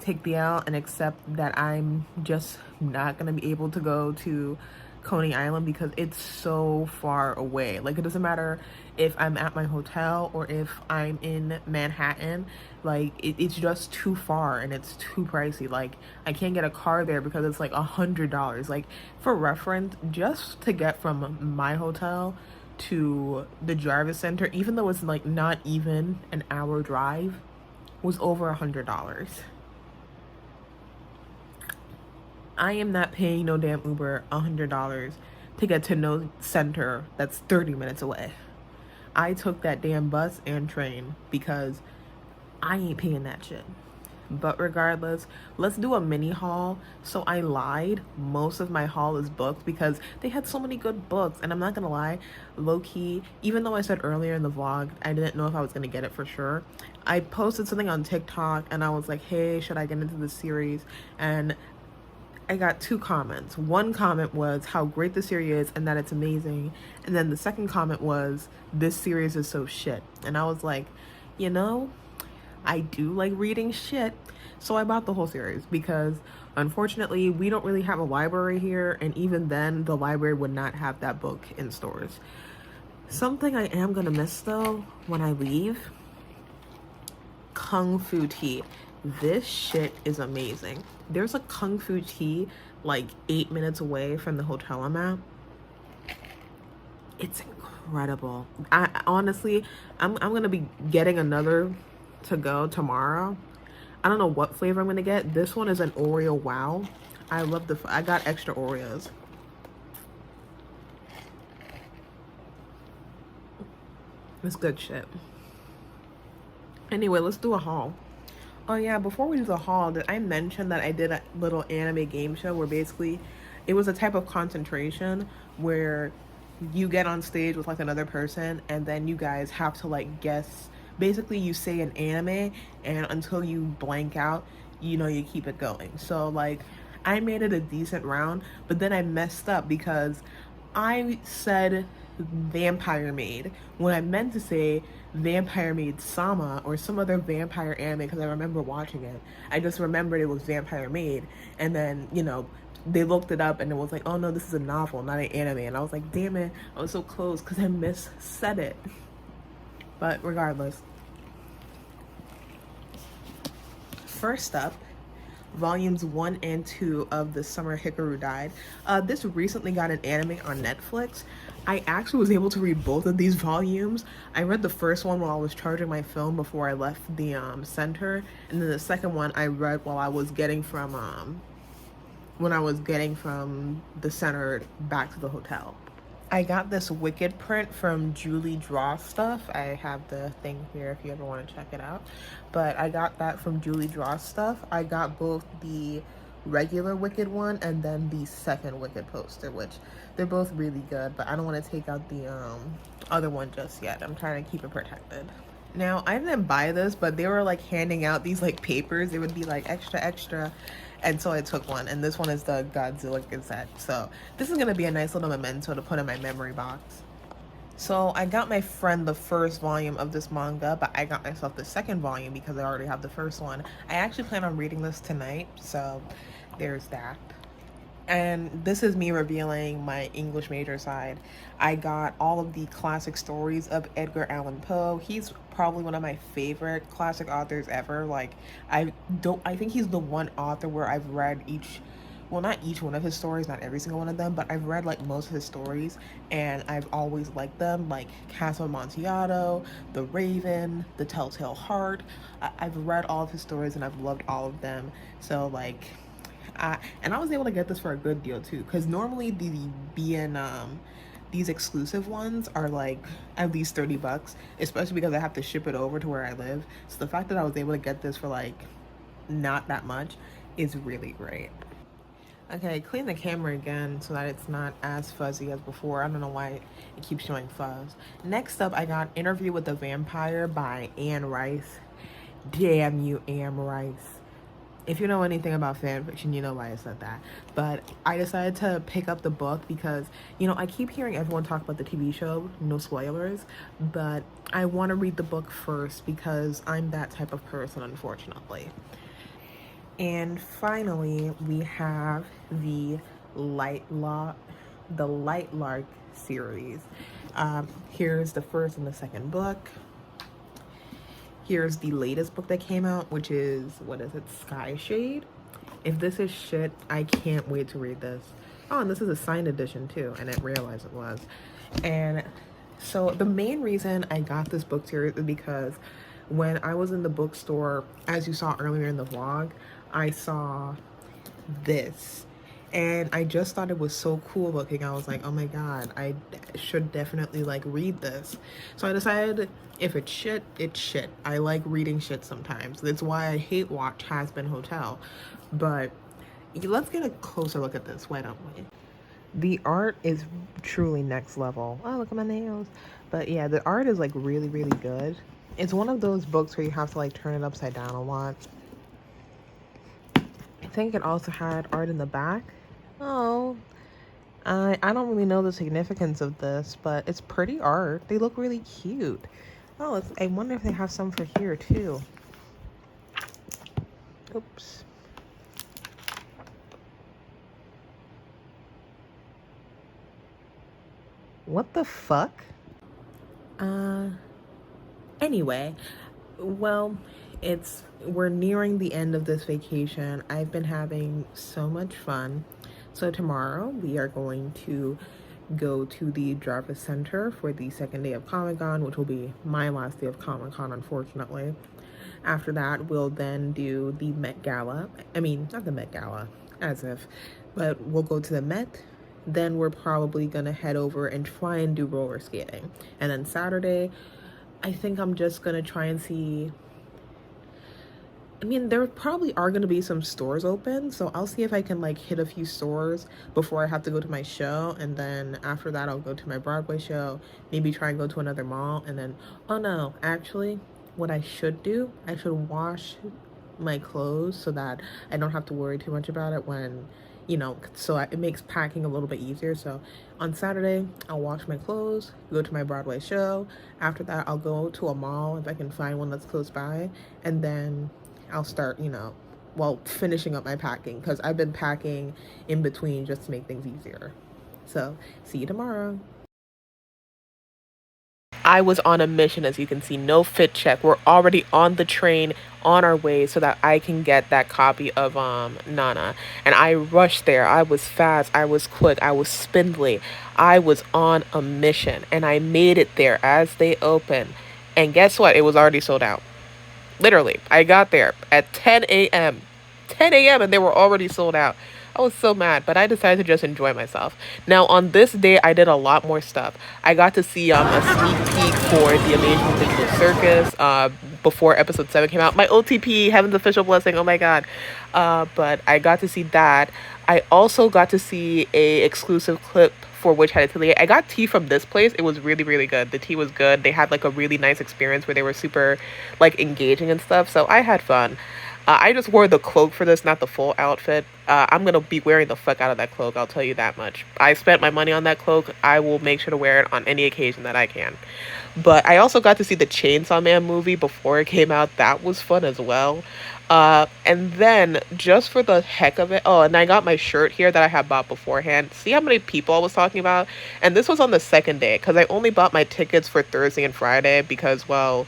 take the L and accept that I'm just not going to be able to go to Coney Island because it's so far away. Like, it doesn't matter if I'm at my hotel or if I'm in Manhattan. Like, it's just too far and it's too pricey. Like, I can't get a car there because it's like $100. Like, for reference, just to get from my hotel to the Jarvis Center, even though it's like not even an hour drive, was over $100. I am not paying no damn Uber $100 to get to no center that's 30 minutes away. I took that damn bus and train because I ain't paying that shit. But regardless, let's do a mini haul. So I lied. Most of my haul is booked because they had so many good books. And I'm not gonna lie, low-key, even though I said earlier in the vlog I didn't know if I was gonna get it for sure, I posted something on TikTok and I was like, hey, should I get into this series? And I got 2 comments. One comment was how great the series is and that it's amazing. And then the second comment was, this series is so shit. And I was like, I do like reading shit. So I bought the whole series because unfortunately we don't really have a library here. And even then the library would not have that book in stores. Something I am gonna miss though when I leave, Kung Fu tea. This shit is amazing. There's a Kung Fu tea like 8 minutes away from the hotel I'm at. It's incredible. I honestly, I'm gonna be getting another to go tomorrow. I don't know what flavor I'm gonna get. This one is an Oreo Wow. I love I got extra Oreos. It's good shit. Anyway, let's do a haul. Oh yeah, before we do the haul, did I mention that I did a little anime game show where basically it was a type of concentration where you get on stage with like another person and then you guys have to like guess. Basically you say an anime and until you blank out, you keep it going. So like I made it a decent round, but then I messed up because I said Vampire Maid when I meant to say Vampire Maid Sama or some other vampire anime because I remember watching it. I just remembered it was Vampire Maid, and then they looked it up and it was like, oh no, this is a novel, not an anime, and I was like, damn it, I was so close because I missaid it. But regardless, first up, volumes 1 and 2 of The Summer Hikaru Died. This recently got an anime on Netflix. I actually was able to read both of these volumes. I read the first one while I was charging my phone before I left the center, and then the second one I read while I was getting from the center back to the hotel. I got this Wicked print from Julie Draw Stuff. I have the thing here if you ever want to check it out. But I got that from Julie Draw Stuff. I got both the regular Wicked one and then the second Wicked poster, which they're both really good, but I don't want to take out the other one just yet. I'm trying to keep it protected. Now, I didn't buy this, but they were like handing out these like papers. They would be like extra, extra. And so I took one, and this one is the Godzilla Gazette. So this is gonna be a nice little memento to put in my memory box. So I got my friend the first volume of this manga, but I got myself the second volume because I already have the first one. I actually plan on reading this tonight, so there's that. And this is me revealing my English major side. I got all of the classic stories of Edgar Allan Poe. He's probably one of my favorite classic authors ever. Like, I think he's the one author where I've read not each one of his stories, not every single one of them, but I've read like most of his stories and I've always liked them, like Castle Amontillado, The Raven, The Telltale Heart. I've read all of his stories and I've loved all of them. So like, and I was able to get this for a good deal too, because normally these exclusive ones are like at least $30, especially because I have to ship it over to where I live. So the fact that I was able to get this for like not that much is really great. Okay, clean the camera again so that it's not as fuzzy as before. I don't know why it keeps showing fuzz. Next up, I got Interview with the Vampire by Anne Rice. Damn you, Anne Rice. If you know anything about fan fiction, you know why I said that. But I decided to pick up the book because, I keep hearing everyone talk about the TV show, no spoilers, but I want to read the book first because I'm that type of person, unfortunately. And finally, we have the Lightlark series. Here's the first and the second book. Here's the latest book that came out, which is, Sky Shade? If this is shit, I can't wait to read this. Oh, and this is a signed edition too, and I didn't realize it was. And so the main reason I got this book series is because when I was in the bookstore, as you saw earlier in the vlog, I saw this. And I just thought it was so cool looking. I was like, oh my god, I should definitely like read this. So I decided if it's shit, it's shit. I like reading shit sometimes. That's why I hate watch Has Been Hotel. But let's get a closer look at this, why don't we? The art is truly next level. Oh, look at my nails. But yeah, the art is like really, really good. It's one of those books where you have to like turn it upside down a lot. I think it also had art in the back. Oh, I don't really know the significance of this, but it's pretty art. They look really cute. Oh, I wonder if they have some for here too. Oops. What the fuck? Anyway, well, we're nearing the end of this vacation. I've been having so much fun. So tomorrow we are going to go to the Jarvis Center for the second day of Comic-Con, which will be my last day of Comic-Con, unfortunately. After that, we'll then do the Met Gala. I mean, not the Met Gala, as if, but we'll go to the Met. Then we're probably gonna head over and try and do roller skating. And then Saturday, I think I'm just gonna try and see. I mean, there probably are going to be some stores open, so I'll see if I can like hit a few stores before I have to go to my show, and then after that I'll go to my Broadway show, maybe try and go to another mall, and then, oh no, actually, what I should do, I should wash my clothes so that I don't have to worry too much about it when, you know, so it makes packing a little bit easier. So on Saturday, I'll wash my clothes, go to my Broadway show. After that, I'll go to a mall if I can find one that's close by, and then I'll start, you know, well, finishing up my packing because I've been packing in between just to make things easier. So see you tomorrow. I was on a mission, as you can see, no fit check. We're already on the train on our way so that I can get that copy of Nana. And I rushed there. I was fast, I was quick, I was spindly. I was on a mission and I made it there as they opened. And guess what? It was already sold out. Literally, I got there at 10 a.m. 10 a.m. and they were already sold out. I was so mad, but I decided to just enjoy myself. Now, on this day, I did a lot more stuff. I got to see a sneak peek for The Amazing Digital Circus before episode 7 came out. My OTP, Heaven's Official Blessing, oh my god. But I got to see that. I also got to see a exclusive clip for Witch Hat Atelier. I got tea from this place. It was really, really good. The tea was good. They had like a really nice experience where they were super like engaging and stuff. So I had fun. I just wore the cloak for this, not the full outfit. I'm going to be wearing the fuck out of that cloak, I'll tell you that much. I spent my money on that cloak. I will make sure to wear it on any occasion that I can. But I also got to see the Chainsaw Man movie before it came out. That was fun as well. And then, just for the heck of it, oh, and I got my shirt here that I had bought beforehand. See how many people I was talking about? And this was on the second day, because I only bought my tickets for Thursday and Friday, because, well,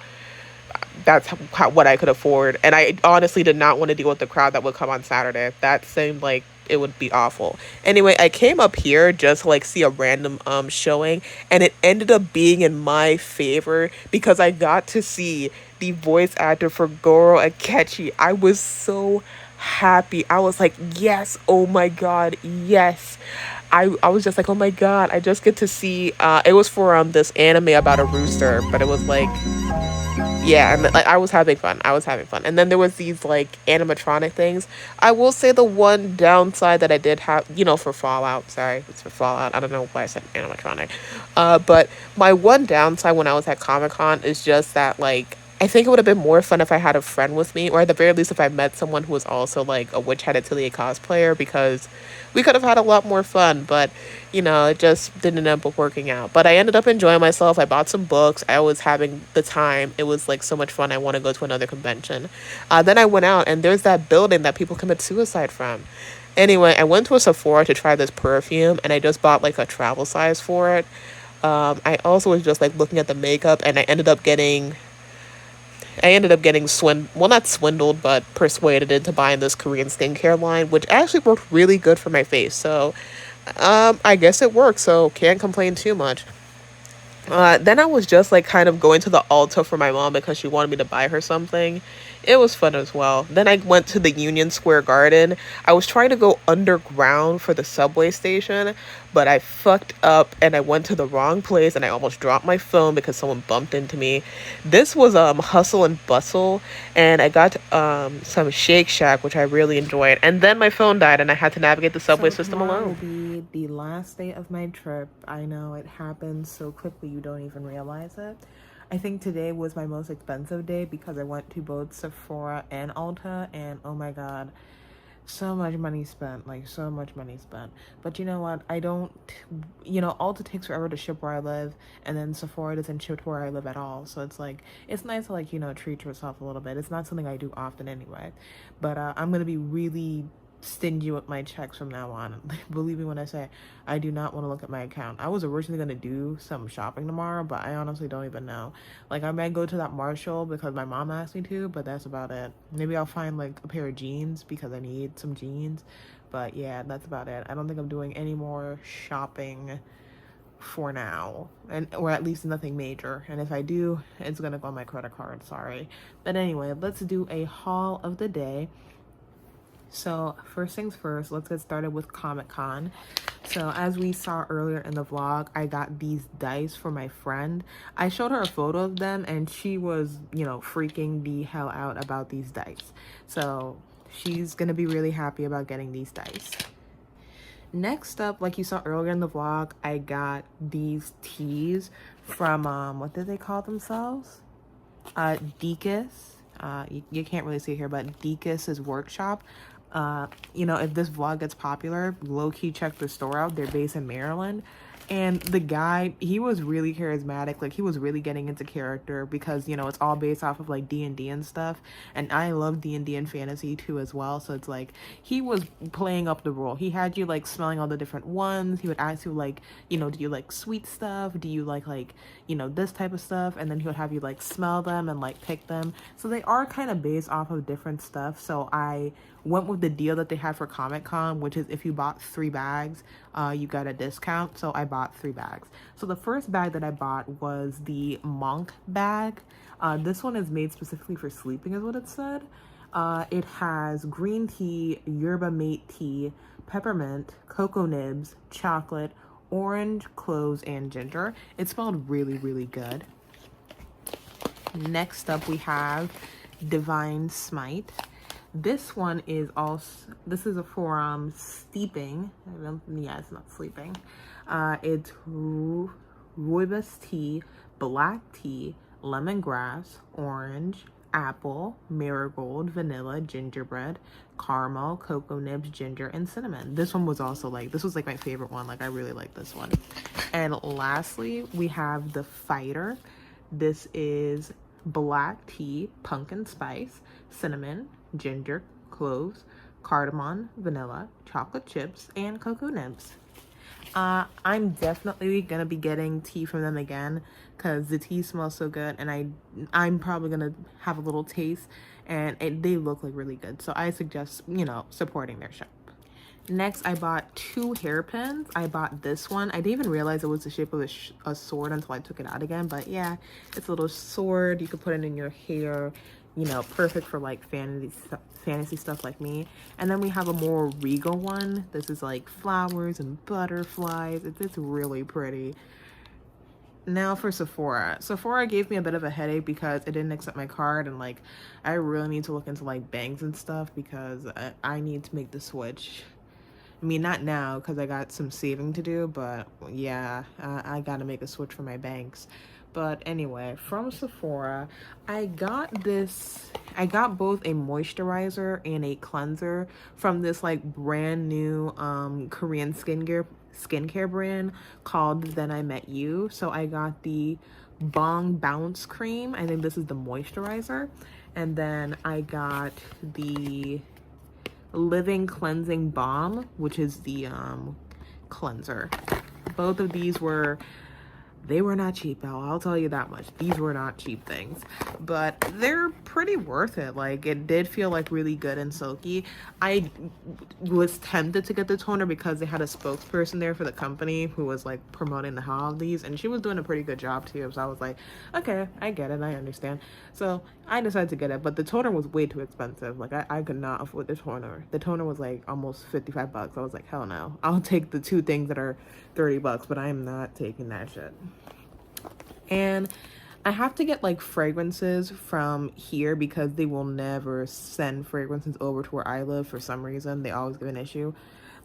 that's what I could afford. And I honestly did not want to deal with the crowd that would come on Saturday. That seemed like it would be awful. Anyway, I came up here just to like see a random showing, and it ended up being in my favor because I got to see the voice actor for Goro Akechi. I was so happy. I was like, yes, oh my god, yes. I was just like, oh my god, I just get to see it was for this anime about a rooster, but it was like, yeah, and like I was having fun. And then there was these like animatronic things. I will say the one downside that I did have, you know, for Fallout. Sorry, it's for Fallout. I don't know why I said animatronic. But my one downside when I was at Comic-Con is just that like I think it would have been more fun if I had a friend with me, or at the very least if I met someone who was also like a Witch Hat Atelier cosplayer, because we could have had a lot more fun. But you know, it just didn't end up working out. But I ended up enjoying myself. I bought some books. I was having the time. It was like so much fun. I want to go to another convention. Then I went out and there's that building that people commit suicide from. Anyway, I went to a Sephora to try this perfume and I just bought like a travel size for it. I also was just like looking at the makeup and I ended up getting not swindled, but persuaded into buying this Korean skincare line, which actually worked really good for my face. So I guess it worked, so can't complain too much. Then I was just like kind of going to the Ulta for my mom because she wanted me to buy her something. It was fun as well. Then I went to the Union Square Garden. I was trying to go underground for the subway station, but I fucked up and I went to the wrong place and I almost dropped my phone because someone bumped into me. This was Hustle and Bustle, and I got some Shake Shack, which I really enjoyed. And then my phone died and I had to navigate the subway system alone. Will be the last day of my trip. I know it happens so quickly you don't even realize it. I think today was my most expensive day because I went to both Sephora and Ulta, and oh my god, so much money spent, like so much money spent. But you know what, Ulta takes forever to ship where I live, and then Sephora doesn't ship to where I live at all, so it's like, it's nice to like, treat yourself a little bit. It's not something I do often anyway, but I'm gonna be really stingy with my checks from now on. Believe me when I say I do not want to look at my account. I was originally going to do some shopping tomorrow, but I honestly don't even know. Like, I might go to that Marshall because my mom asked me to, but that's about it. Maybe I'll find like a pair of jeans because I need some jeans, but yeah, that's about it. I don't think I'm doing any more shopping for now, or at least nothing major, and if I do, it's gonna go on my credit card. Sorry. But anyway, let's do a haul of the day. So first things first, let's get started with Comic-Con. So as we saw earlier in the vlog, I got these dice for my friend. I showed her a photo of them and she was, freaking the hell out about these dice. So she's gonna be really happy about getting these dice. Next up, like you saw earlier in the vlog, I got these teas from, what did they call themselves? Deakus. You can't really see it here, but Deakus's workshop. You know, if this vlog gets popular, low-key check the store out. They're based in Maryland. And the guy, he was really charismatic. Like, he was really getting into character because, you know, it's all based off of, like, D&D and stuff. And I love D&D and fantasy, too, as well. So it's like, he was playing up the role. He had you, like, smelling all the different ones. He would ask you, like, you know, do you like sweet stuff? Do you like, you know, this type of stuff? And then he would have you, like, smell them and, like, pick them. So they are kind of based off of different stuff. So I went with the deal that they had for Comic-Con, which is if you bought 3 bags, you got a discount. So I bought 3 bags. So the first bag that I bought was the Monk bag. This one is made specifically for sleeping, is what it said. It has green tea, yerba mate tea, peppermint, cocoa nibs, chocolate, orange, cloves, and ginger. It smelled really, really good. Next up, we have Divine Smite. This one is also, this is for steeping. Yeah, it's not sleeping. It's rooibos tea, black tea, lemongrass, orange, apple, marigold, vanilla, gingerbread, caramel, cocoa nibs, ginger, and cinnamon. This one was also like, this was like my favorite one. Like, I really like this one. And lastly, we have the Fighter. This is black tea, pumpkin spice, cinnamon, ginger, cloves, cardamom, vanilla, chocolate chips, and cocoa nibs. I'm definitely gonna be getting tea from them again because the tea smells so good, and I'm probably gonna have a little taste, and they look like really good. So I suggest, you know, supporting their shop. Next, I bought 2 hairpins. I bought this one. I didn't even realize it was the shape of a sword until I took it out again. But yeah, it's a little sword. You could put it in your hair. You know, perfect for like fantasy stuff like me. And then we have a more regal one. This is like flowers and butterflies. It's really pretty. Now for Sephora. Sephora gave me a bit of a headache because it didn't accept my card, and like I really need to look into like banks and stuff because I need to make the switch. I mean, not now because I got some saving to do, but yeah, I gotta make a switch for my banks. But anyway, from Sephora, I got both a moisturizer and a cleanser from this like brand new Korean skincare brand called Then I Met You. So I got the Bong Bounce cream. I think this is the moisturizer. And then I got the Living Cleansing Balm, which is the cleanser. Both of these were not cheap, I'll tell you that much. These were not cheap things, but they're pretty worth it. Like, it did feel like really good and silky. I was tempted to get the toner because they had a spokesperson there for the company who was like promoting the hell out of these, and she was doing a pretty good job too. So I was like, okay, I get it, I understand. So I decided to get it, but the toner was way too expensive. Like, I could not afford the toner. The toner was like almost 55 bucks. I was like, hell no. I'll take the 2 things that are 30 bucks, but I am not taking that shit. And I have to get like fragrances from here because they will never send fragrances over to where I live for some reason. They always give an issue.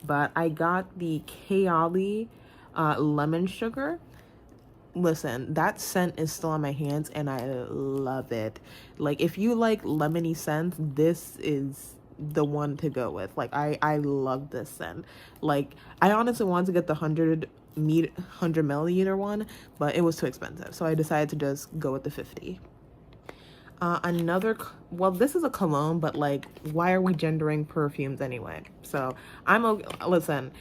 But I got the Kayali lemon sugar. Listen, that scent is still on my hands and I love it. Like, if you like lemony scents, this is the one to go with. Like, I love this scent. Like, I honestly wanted to get the 100 milliliter one, but it was too expensive, so I decided to just go with the 50. Well, this is a cologne, but like, why are we gendering perfumes anyway? So listen,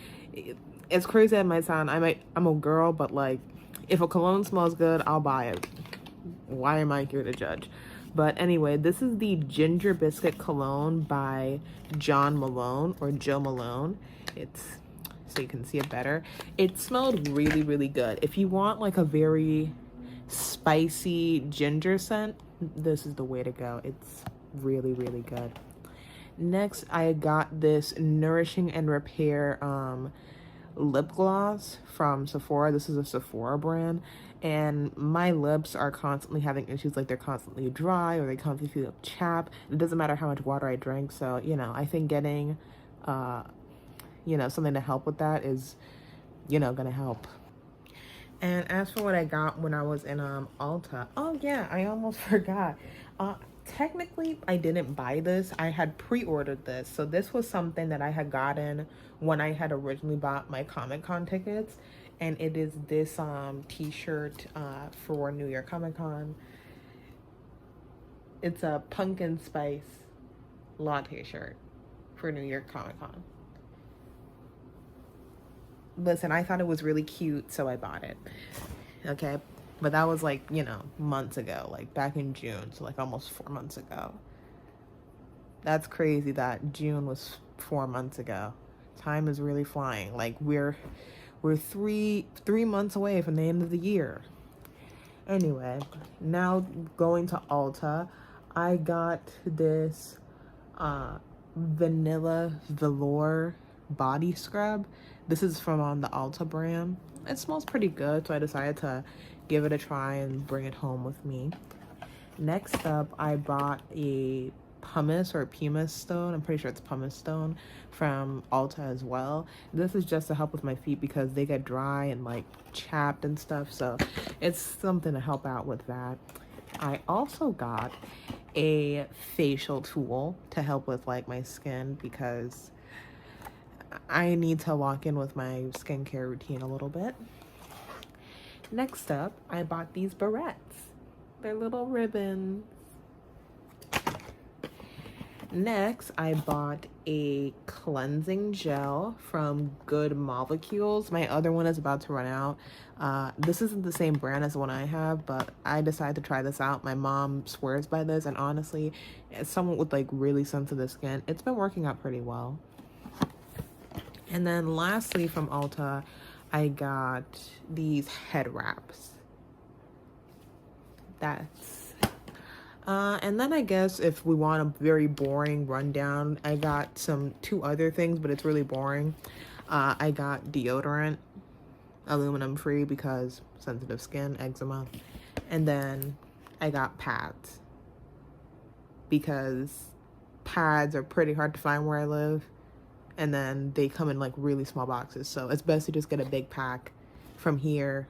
it's crazy as it might sound, I'm a girl, but like, if a cologne smells good, I'll buy it. Why am I here to judge? But anyway, this is the Ginger Biscuit Cologne by John Malone, or Joe Malone. It's, so you can see it better. It smelled really, really good. If you want like a very spicy ginger scent, this is the way to go. It's really, really good. Next, I got this Nourishing and Repair lip gloss from Sephora. This is a Sephora brand, and my lips are constantly having issues. Like, they're constantly dry or they constantly feel chapped. It doesn't matter how much water I drink. So, you know, I think getting you know, something to help with that is, you know, gonna help. And as for what I got when I was in Ulta, oh yeah, I almost forgot. technically I didn't buy this. I had pre-ordered this. So this was something that I had gotten when I had originally bought my Comic-Con tickets. And it is this t-shirt for New York Comic Con. It's a pumpkin spice latte shirt for New York Comic Con. Listen, I thought it was really cute, so I bought it. Okay, but that was like, months ago, like back in June, so like almost 4 months ago. That's crazy that June was 4 months ago. Time is really flying. Like we're 3 months away from the end of the year. Anyway, now going to Ulta, I got this vanilla velour body scrub. This is from the Ulta brand. It smells pretty good, so I decided to give it a try and bring it home with me. Next up, I bought a pumice or pumice stone. I'm pretty sure it's pumice stone from Ulta as well. This is just to help with my feet because they get dry and like chapped and stuff, so it's something to help out with that. I also got a facial tool to help with like my skin because I need to lock in with my skincare routine a little bit. Next up, I bought these barrettes. They're little ribbons. Next, I bought a cleansing gel from Good Molecules. My other one is about to run out. This isn't the same brand as the one I have, but I decided to try this out. My mom swears by this, and honestly, as someone with like really sensitive skin, it's been working out pretty well. And then lastly from Ulta, I got these head wraps. And then I guess if we want a very boring rundown, I got two other things, but it's really boring. I got deodorant, aluminum free because sensitive skin, eczema. And then I got pads because pads are pretty hard to find where I live. And then they come in like really small boxes. So it's best to just get a big pack from here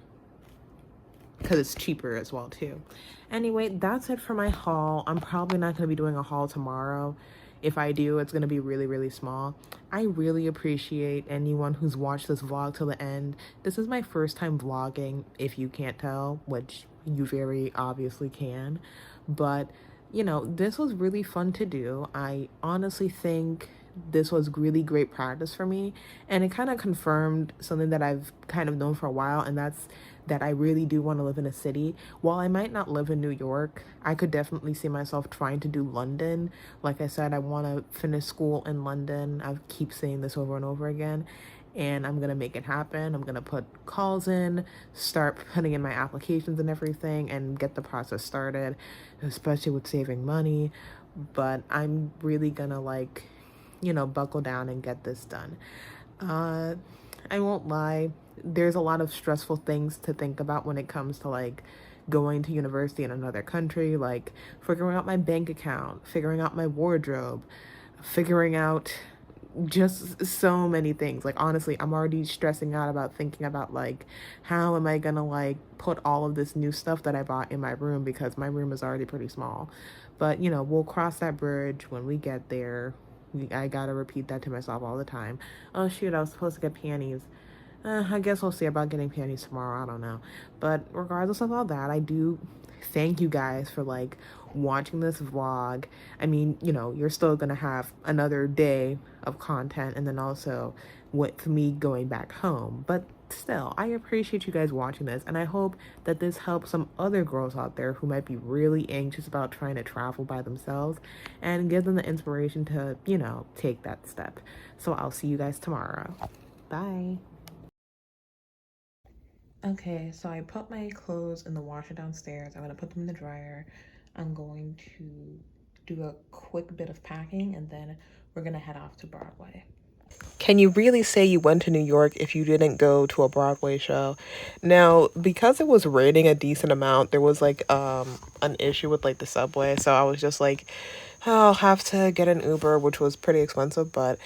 because it's cheaper as well too. Anyway, that's it for my haul. I'm probably not going to be doing a haul tomorrow. If I do, it's going to be really, really small. I really appreciate anyone who's watched this vlog till the end. This is my first time vlogging, if you can't tell, which you very obviously can. But, this was really fun to do. I honestly think this was really great practice for me, and it kind of confirmed something that I've kind of known for a while, and that's that I really do want to live in a city. While I might not live in New York, I could definitely see myself trying to do London. Like I said, I want to finish school in London. I keep saying this over and over again, and I'm gonna make it happen. I'm gonna put calls in, start putting in my applications and everything, and get the process started, especially with saving money. But I'm really gonna buckle down and get this done. I won't lie, there's a lot of stressful things to think about when it comes to like going to university in another country, like figuring out my bank account, figuring out my wardrobe, figuring out just so many things. Like honestly, I'm already stressing out about thinking about like how am I gonna like put all of this new stuff that I bought in my room because my room is already pretty small. But we'll cross that bridge when we get there. I gotta repeat that to myself all the time. Oh shoot, I was supposed to get panties. I guess we'll see about getting panties tomorrow. I don't know. But regardless of all that, I do thank you guys for like watching this vlog. I mean, you're still gonna have another day of content and then also with me going back home. But still, I appreciate you guys watching this, and I hope that this helps some other girls out there who might be really anxious about trying to travel by themselves and give them the inspiration to, take that step. So I'll see you guys tomorrow. Bye. Okay, so I put my clothes in the washer downstairs. I'm gonna put them in the dryer. I'm going to do a quick bit of packing and then we're gonna head off to Broadway. Can you really say you went to New York if you didn't go to a Broadway show? Now, because it was raining a decent amount, there was like an issue with like the subway, so I was just like, oh, I'll have to get an Uber, which was pretty expensive, but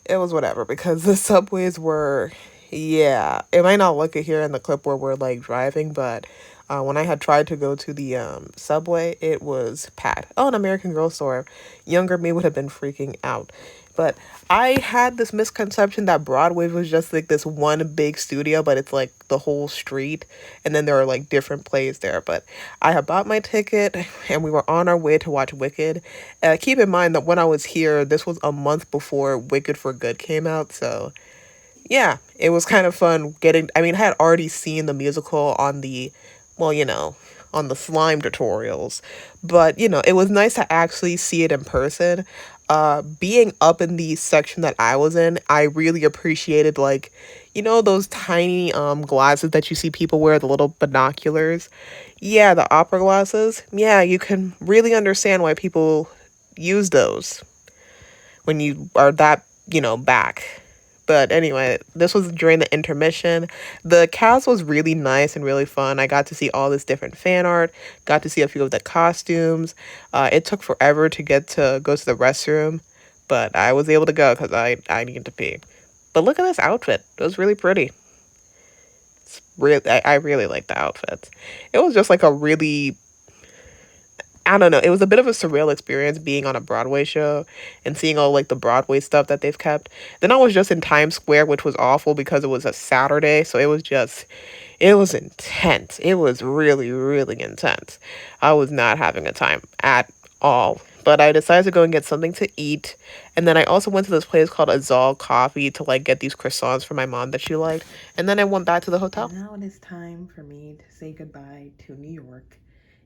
it was whatever because the subways were, yeah, it might not look it here in the clip where we're like driving, but When I had tried to go to the subway, it was packed. Oh, an American Girl store. Younger me would have been freaking out. But I had this misconception that Broadway was just like this one big studio, but it's like the whole street. And then there are like different plays there. But I had bought my ticket and we were on our way to watch Wicked. Keep in mind that when I was here, this was a month before Wicked for Good came out. So yeah, it was kind of fun getting. I mean, I had already seen the musical on the, well, on the slime tutorials, but it was nice to actually see it in person. Being up in the section that I was in, I really appreciated, like, those tiny glasses that you see people wear, the little binoculars. Yeah, the opera glasses. Yeah, you can really understand why people use those when you are that, back. But anyway, this was during the intermission. The cast was really nice and really fun. I got to see all this different fan art, got to see a few of the costumes. It took forever to get to go to the restroom, but I was able to go because I needed to pee. But look at this outfit. It was really pretty. I really like the outfits. It was just like a really, I don't know. It was a bit of a surreal experience being on a Broadway show and seeing all like the Broadway stuff that they've kept. Then I was just in Times Square, which was awful because it was a Saturday. So it was intense. It was really, really intense. I was not having a time at all. But I decided to go and get something to eat. And then I also went to this place called Azal Coffee to like get these croissants for my mom that she liked. And then I went back to the hotel. Now it is time for me to say goodbye to New York.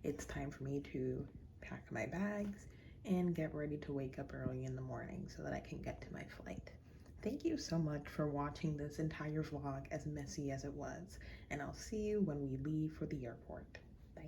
It's time for me to pack my bags and get ready to wake up early in the morning so that I can get to my flight. Thank you so much for watching this entire vlog, as messy as it was, and I'll see you when we leave for the airport. Bye.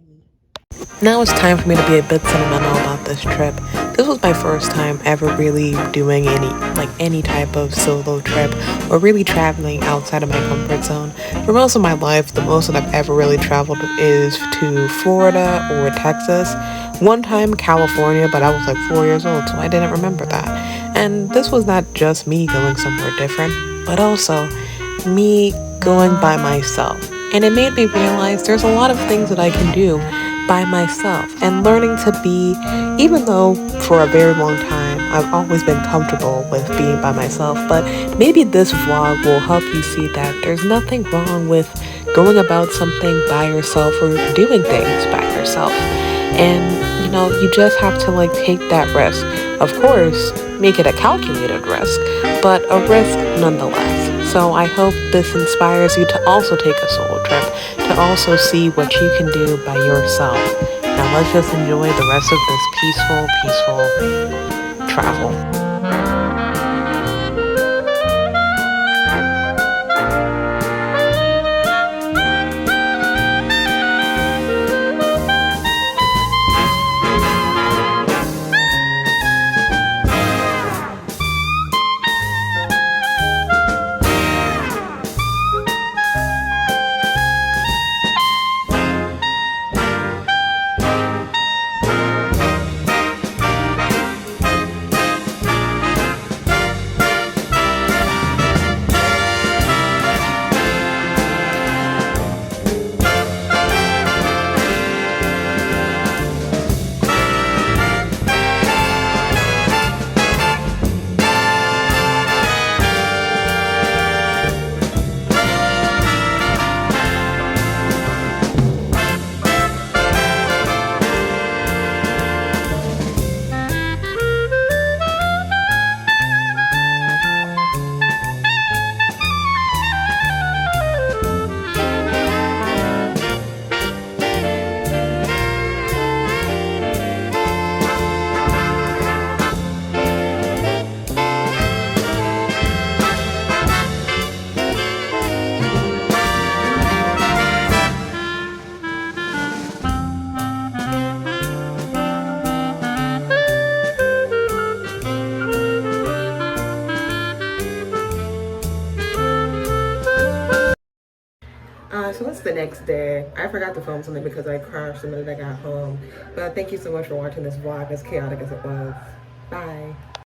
Now it's time for me to be a bit sentimental about this trip. This was my first time ever really doing any type of solo trip or really traveling outside of my comfort zone. For most of my life, the most that I've ever really traveled is to Florida or Texas. One time California, but I was like 4 years old, so I didn't remember that. And this was not just me going somewhere different, but also me going by myself. And it made me realize there's a lot of things that I can do by myself, and learning to be, even though for a very long time I've always been comfortable with being by myself, but maybe this vlog will help you see that there's nothing wrong with going about something by yourself or doing things by yourself. And you just have to like take that risk. Of course, make it a calculated risk, but a risk nonetheless. So I hope this inspires you to also take a solo trip, to also see what you can do by yourself. Now let's just enjoy the rest of this peaceful travel. So it's the next day. I forgot to film something because I crashed the minute I got home. But thank you so much for watching this vlog, as chaotic as it was. Bye.